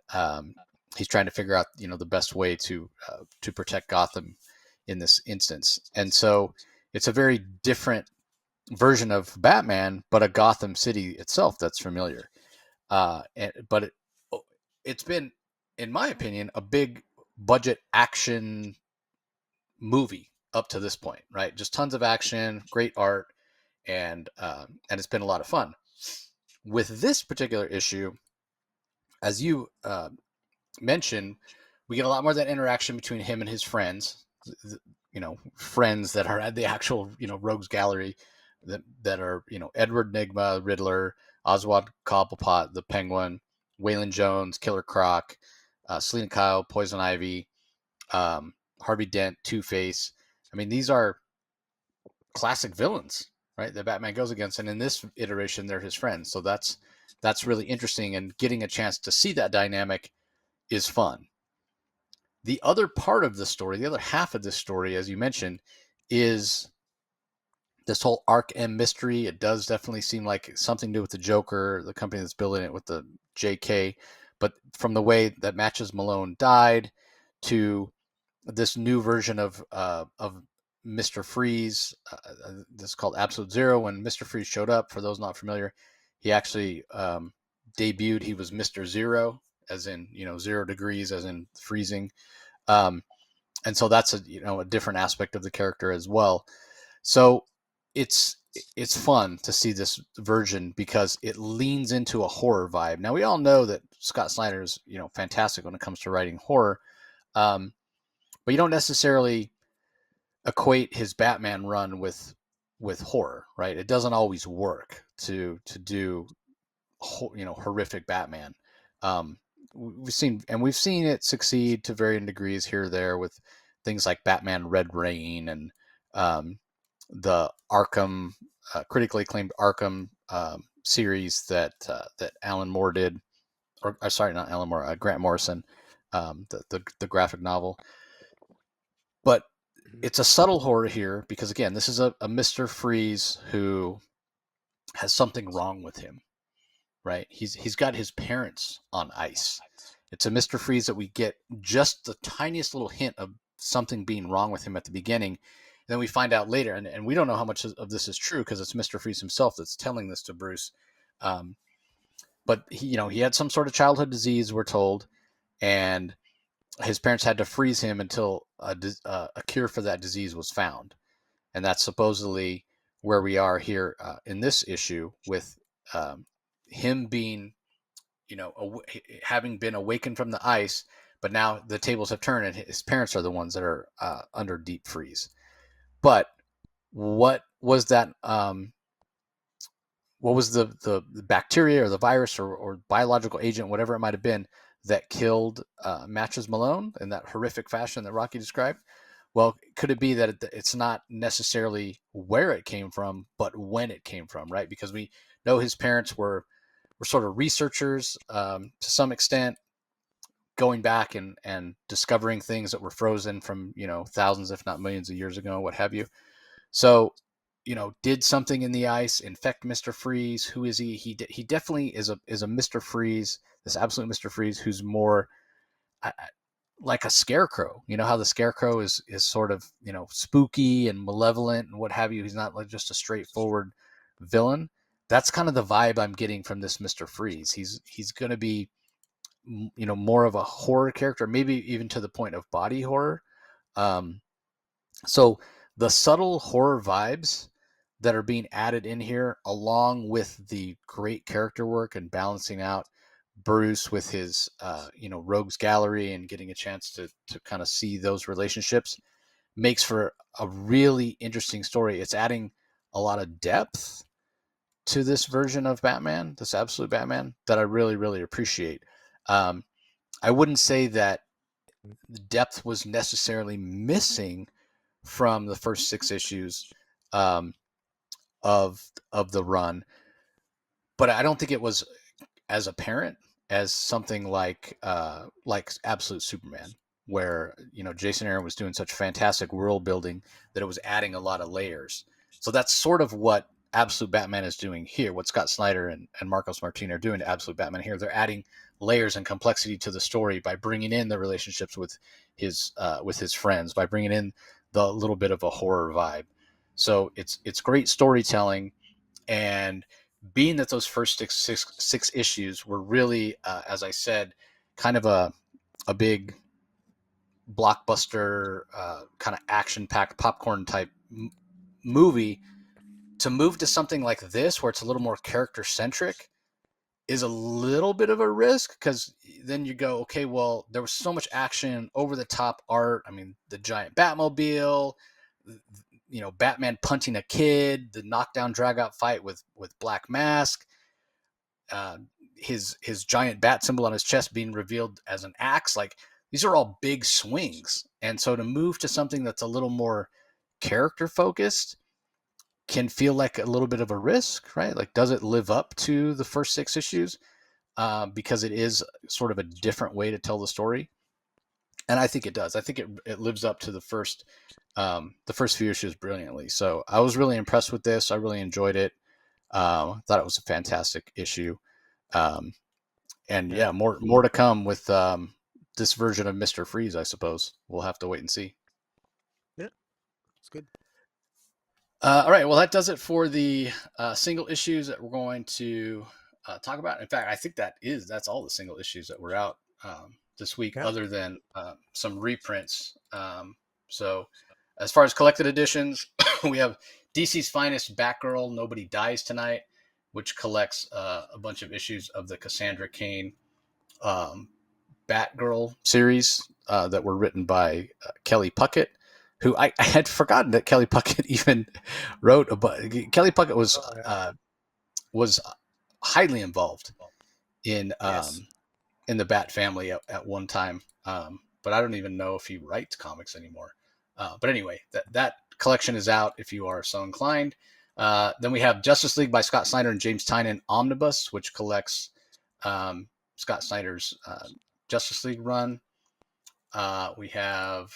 he's trying to figure out the best way to protect Gotham in this instance. And so it's a very different version of Batman, but a Gotham City itself that's familiar. But it's been, in my opinion, a big budget action movie up to this point, right? Just tons of action, great art, and it's been a lot of fun. With this particular issue, as you mentioned, we get a lot more of that interaction between him and his friends. Friends that are at the actual Rogues Gallery, that are Edward Nigma, Riddler, Oswald Cobblepot, the Penguin, Waylon Jones, Killer Croc, Selena Kyle, Poison Ivy, Harvey Dent, Two Face. I mean, these are classic villains, right? That Batman goes against, and in this iteration, they're his friends. So that's really interesting, and getting a chance to see that dynamic is fun. The other part of the story, the other half of this story, as you mentioned, is this whole Arkham mystery. It does definitely seem like something to do with the Joker, the company that's building it with the JK. But from the way that Matches Malone died to this new version of Mr. Freeze, this is called Absolute Zero. When Mr. Freeze showed up, for those not familiar, he actually debuted. He was Mr. Zero, as in 0 degrees, as in freezing. Um, and so that's a different aspect of the character as well. So it's it's fun to see this version because it leans into a horror vibe. Now we all know that Scott Snyder is fantastic when it comes to writing horror, um, but you don't necessarily equate his Batman run with horror, right? It doesn't always work to do horrific Batman. Um, we've seen it succeed to varying degrees here or there with things like Batman Red Rain and the Arkham critically acclaimed Arkham series that Alan Moore did, or sorry, not Alan Moore, Grant Morrison, the graphic novel. But it's a subtle horror here because again, this is a Mr. Freeze who has something wrong with him, right? He's got his parents on ice. It's a Mr. Freeze that we get just the tiniest little hint of something being wrong with him at the beginning. And then we find out later, and we don't know how much of this is true because it's Mr. Freeze himself that's telling this to Bruce. But he had some sort of childhood disease, we're told, and his parents had to freeze him until a cure for that disease was found. And that's supposedly where we are here in this issue with him being, having been awakened from the ice, but now the tables have turned and his parents are the ones that are under deep freeze. But what was that? What was the bacteria or the virus or biological agent, whatever it might have been, that killed Matches Malone in that horrific fashion that Rocky described? Well, could it be that it's not necessarily where it came from, but when it came from, right? Because we know his parents were sort of researchers to some extent, going back and discovering things that were frozen from thousands, if not millions of years ago, what have you. So, did something in the ice infect Mr. Freeze? Who is he? He definitely is a Mr. Freeze, this absolute Mr. Freeze, who's more like a scarecrow. You know how the scarecrow is sort of spooky and malevolent and what have you. He's not like just a straightforward villain. That's kind of the vibe I'm getting from this Mr. Freeze. He's going to be more of a horror character, maybe even to the point of body horror. So the subtle horror vibes that are being added in here, along with the great character work and balancing out Bruce with his rogues gallery and getting a chance to kind of see those relationships, makes for a really interesting story. It's adding a lot of depth to this version of Batman, this absolute Batman, that I really, really appreciate. I wouldn't say that the depth was necessarily missing from the first 6 issues of the run, but I don't think it was as apparent as something like Absolute Superman, where Jason Aaron was doing such fantastic world building that it was adding a lot of layers. So that's sort of what Absolute Batman is doing here. What Scott Snyder and Marcos Martin are doing to Absolute Batman here, they're adding layers and complexity to the story by bringing in the relationships with his friends, by bringing in the little bit of a horror vibe. So it's great storytelling, and being that those first six issues were really, as I said, kind of a big blockbuster, kind of action-packed popcorn type movie, to move to something like this where it's a little more character-centric is a little bit of a risk, because then you go, okay, well, there was so much action, over the top art. I mean, the giant Batmobile, Batman punting a kid, the knockdown drag out fight with Black Mask, his giant bat symbol on his chest being revealed as an axe. Like, these are all big swings. And so to move to something that's a little more character focused can feel like a little bit of a risk, right? Like, does it live up to the first 6 issues? Because it is sort of a different way to tell the story. And I think it does. I think it lives up to the first few issues brilliantly. So I was really impressed with this. I really enjoyed it. Thought it was a fantastic issue. Um, and Yeah. yeah, more to come with this version of Mr. Freeze, I suppose. We'll have to wait and see. Yeah. It's good. All right. Well, that does it for the single issues that we're going to talk about. In fact, I think that's all the single issues that were out this week, Yeah. other than some reprints. So, as far as collected editions, we have DC's Finest Batgirl, Nobody Dies Tonight, which collects a bunch of issues of the Cassandra Cain um, Batgirl series that were written by Kelly Puckett, who I had forgotten that Kelly Puckett even wrote a book. Kelly Puckett Oh, yeah. was highly involved in Yes. um, in the Bat family at one time, but I don't even know if he writes comics anymore. But anyway, that collection is out if you are so inclined. Then we have Justice League by Scott Snyder and James Tynion Omnibus, which collects Scott Snyder's Justice League run. We have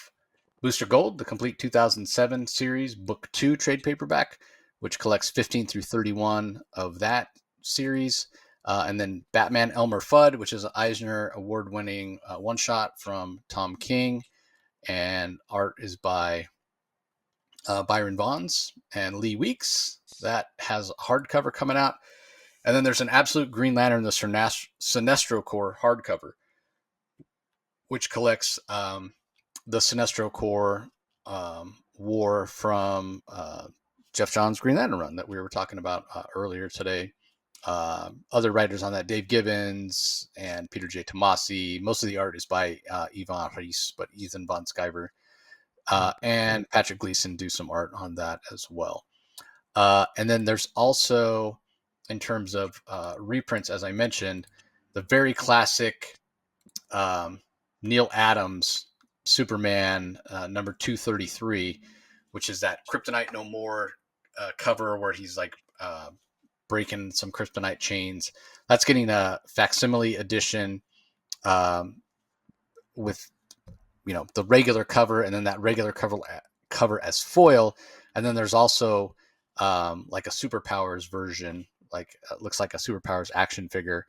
Booster Gold, the complete 2007 series, Book 2 trade paperback, which collects 15 through 31 of that series. And then Batman Elmer Fudd, which is an Eisner award-winning one-shot from Tom King. And art is by Byron Vaughns and Lee Weeks. That has a hardcover coming out. And then there's an Absolute Green Lantern, the Sinestro Corps hardcover, which collects the Sinestro Corps war from Jeff Johns' Green Lantern run that we were talking about earlier today. Other writers on that, Dave Gibbons and Peter J. Tomasi. Most of the art is by Yvonne Reis, but Ethan Von Sciver and Patrick Gleason do some art on that as well. And then there's also, in terms of reprints, as I mentioned, the very classic Neil Adams Superman number 233, which is that Kryptonite No More cover where he's like breaking some kryptonite chains. That's getting a facsimile edition with the regular cover, and then that regular cover as foil. And then there's also like a Superpowers version, like looks like a Superpowers action figure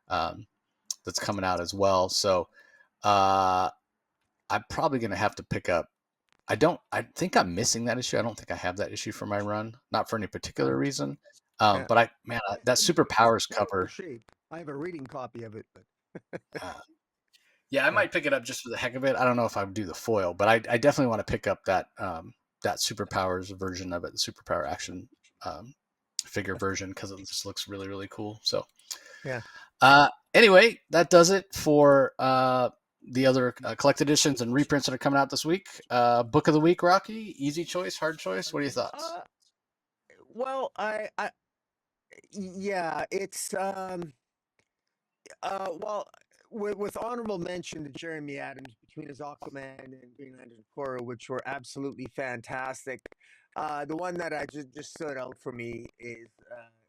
that's coming out as well. So I'm probably going to have to pick up. I think I'm missing that issue. I don't think I have that issue for my run, not for any particular reason. Yeah. But that It's Superpowers beautiful cover. shape. I have a reading copy of it, but Uh, yeah, I yeah. might pick it up just for the heck of it. I don't know if I would do the foil, but I definitely want to pick up that Superpowers version of it, the Superpower action um, figure version, because it just looks really really cool. So Yeah. anyway, that does it for the other collected editions and reprints that are coming out this week. Book of the week, Rocky. Easy choice, hard choice. What are your thoughts? Uh, well, yeah, it's well, with honorable mention to Jeremy Adams between his Aquaman and Green Lantern Corps, which were absolutely fantastic. The one that I just stood out for me is,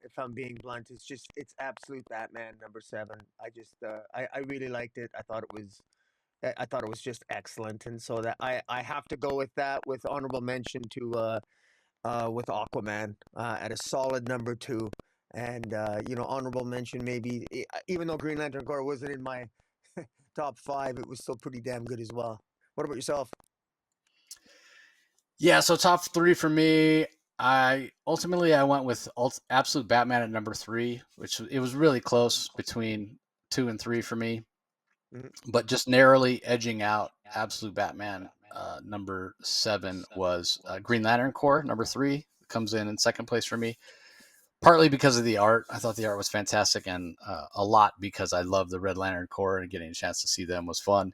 if I'm being blunt, it's Absolute Batman number 7. I really liked it. I thought it was just excellent, and so that I have to go with that with honorable mention to with Aquaman at a solid number 2. And honorable mention maybe, even though Green Lantern Corps wasn't in my top 5, it was still pretty damn good as well. What about yourself? Yeah, so top 3 for me. I went with Absolute Batman at number 3, which it was really close between 2 and 3 for me, Mhm. but just narrowly edging out Absolute Batman. Number 7 was Green Lantern Corps. Number 3 comes in second place for me, partly because of the art. I thought the art was fantastic, and a lot because I love the Red Lantern Corps, and getting a chance to see them was fun.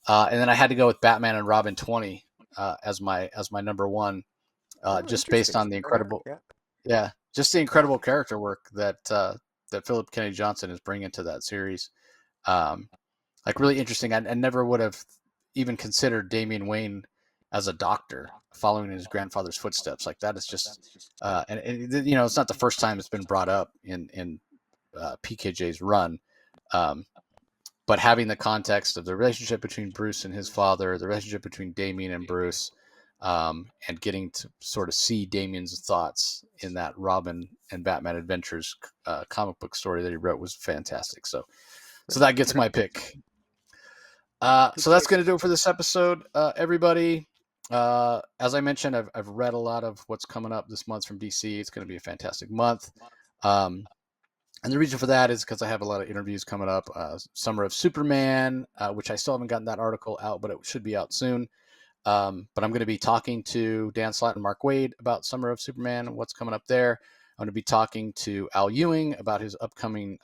And then I had to go with Batman and Robin 20 as my number 1, Oh, just based interesting. on the incredible, Yeah. just the incredible character work that Phillip Kennedy Johnson is bringing to that series. Um, like really interesting. I never would have even considered Damian Wayne as a doctor, following in his grandfather's footsteps. Like that is just, and you know, it's not the first time it's been brought up in PKJ's run. Um, but having the context of the relationship between Bruce and his father, the relationship between Damian and Bruce, and getting to sort of see Damian's thoughts in that Robin and Batman Adventures comic book story that he wrote was fantastic. So that gets my pick. So that's going to do it for this episode, everybody. As I mentioned, I've read a lot of what's coming up this month from DC. It's going to be a fantastic month. And the reason for that is because I have a lot of interviews coming up. Summer of Superman, which I still haven't gotten that article out, but it should be out soon. But I'm going to be talking to Dan Slott and Mark Waid about Summer of Superman and what's coming up there. I'm going to be talking to Al Ewing about his upcoming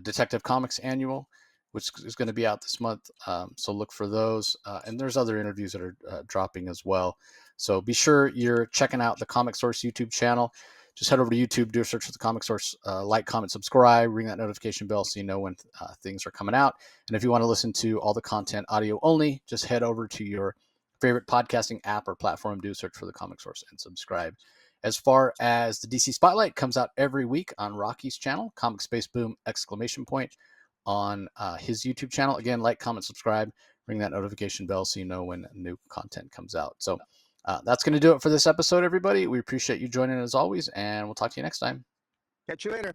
Detective Comics annual, which is going to be out this month. So look for those. And there's other interviews that are dropping as well. So be sure you're checking out the Comic Source YouTube channel. Just head over to YouTube, do a search for the Comic Source, like, comment, subscribe, ring that notification bell so you know when things are coming out. And if you want to listen to all the content audio only, just head over to your favorite podcasting app or platform, do a search for the Comic Source and subscribe. As far as the DC Spotlight, comes out every week on Rocky's channel, Comic Space Boom ! On his YouTube channel. Again, like, comment, subscribe, ring that notification bell so you know when new content comes out. So that's going to do it for this episode, everybody. We appreciate you joining as always, and we'll talk to you next time. Catch you later.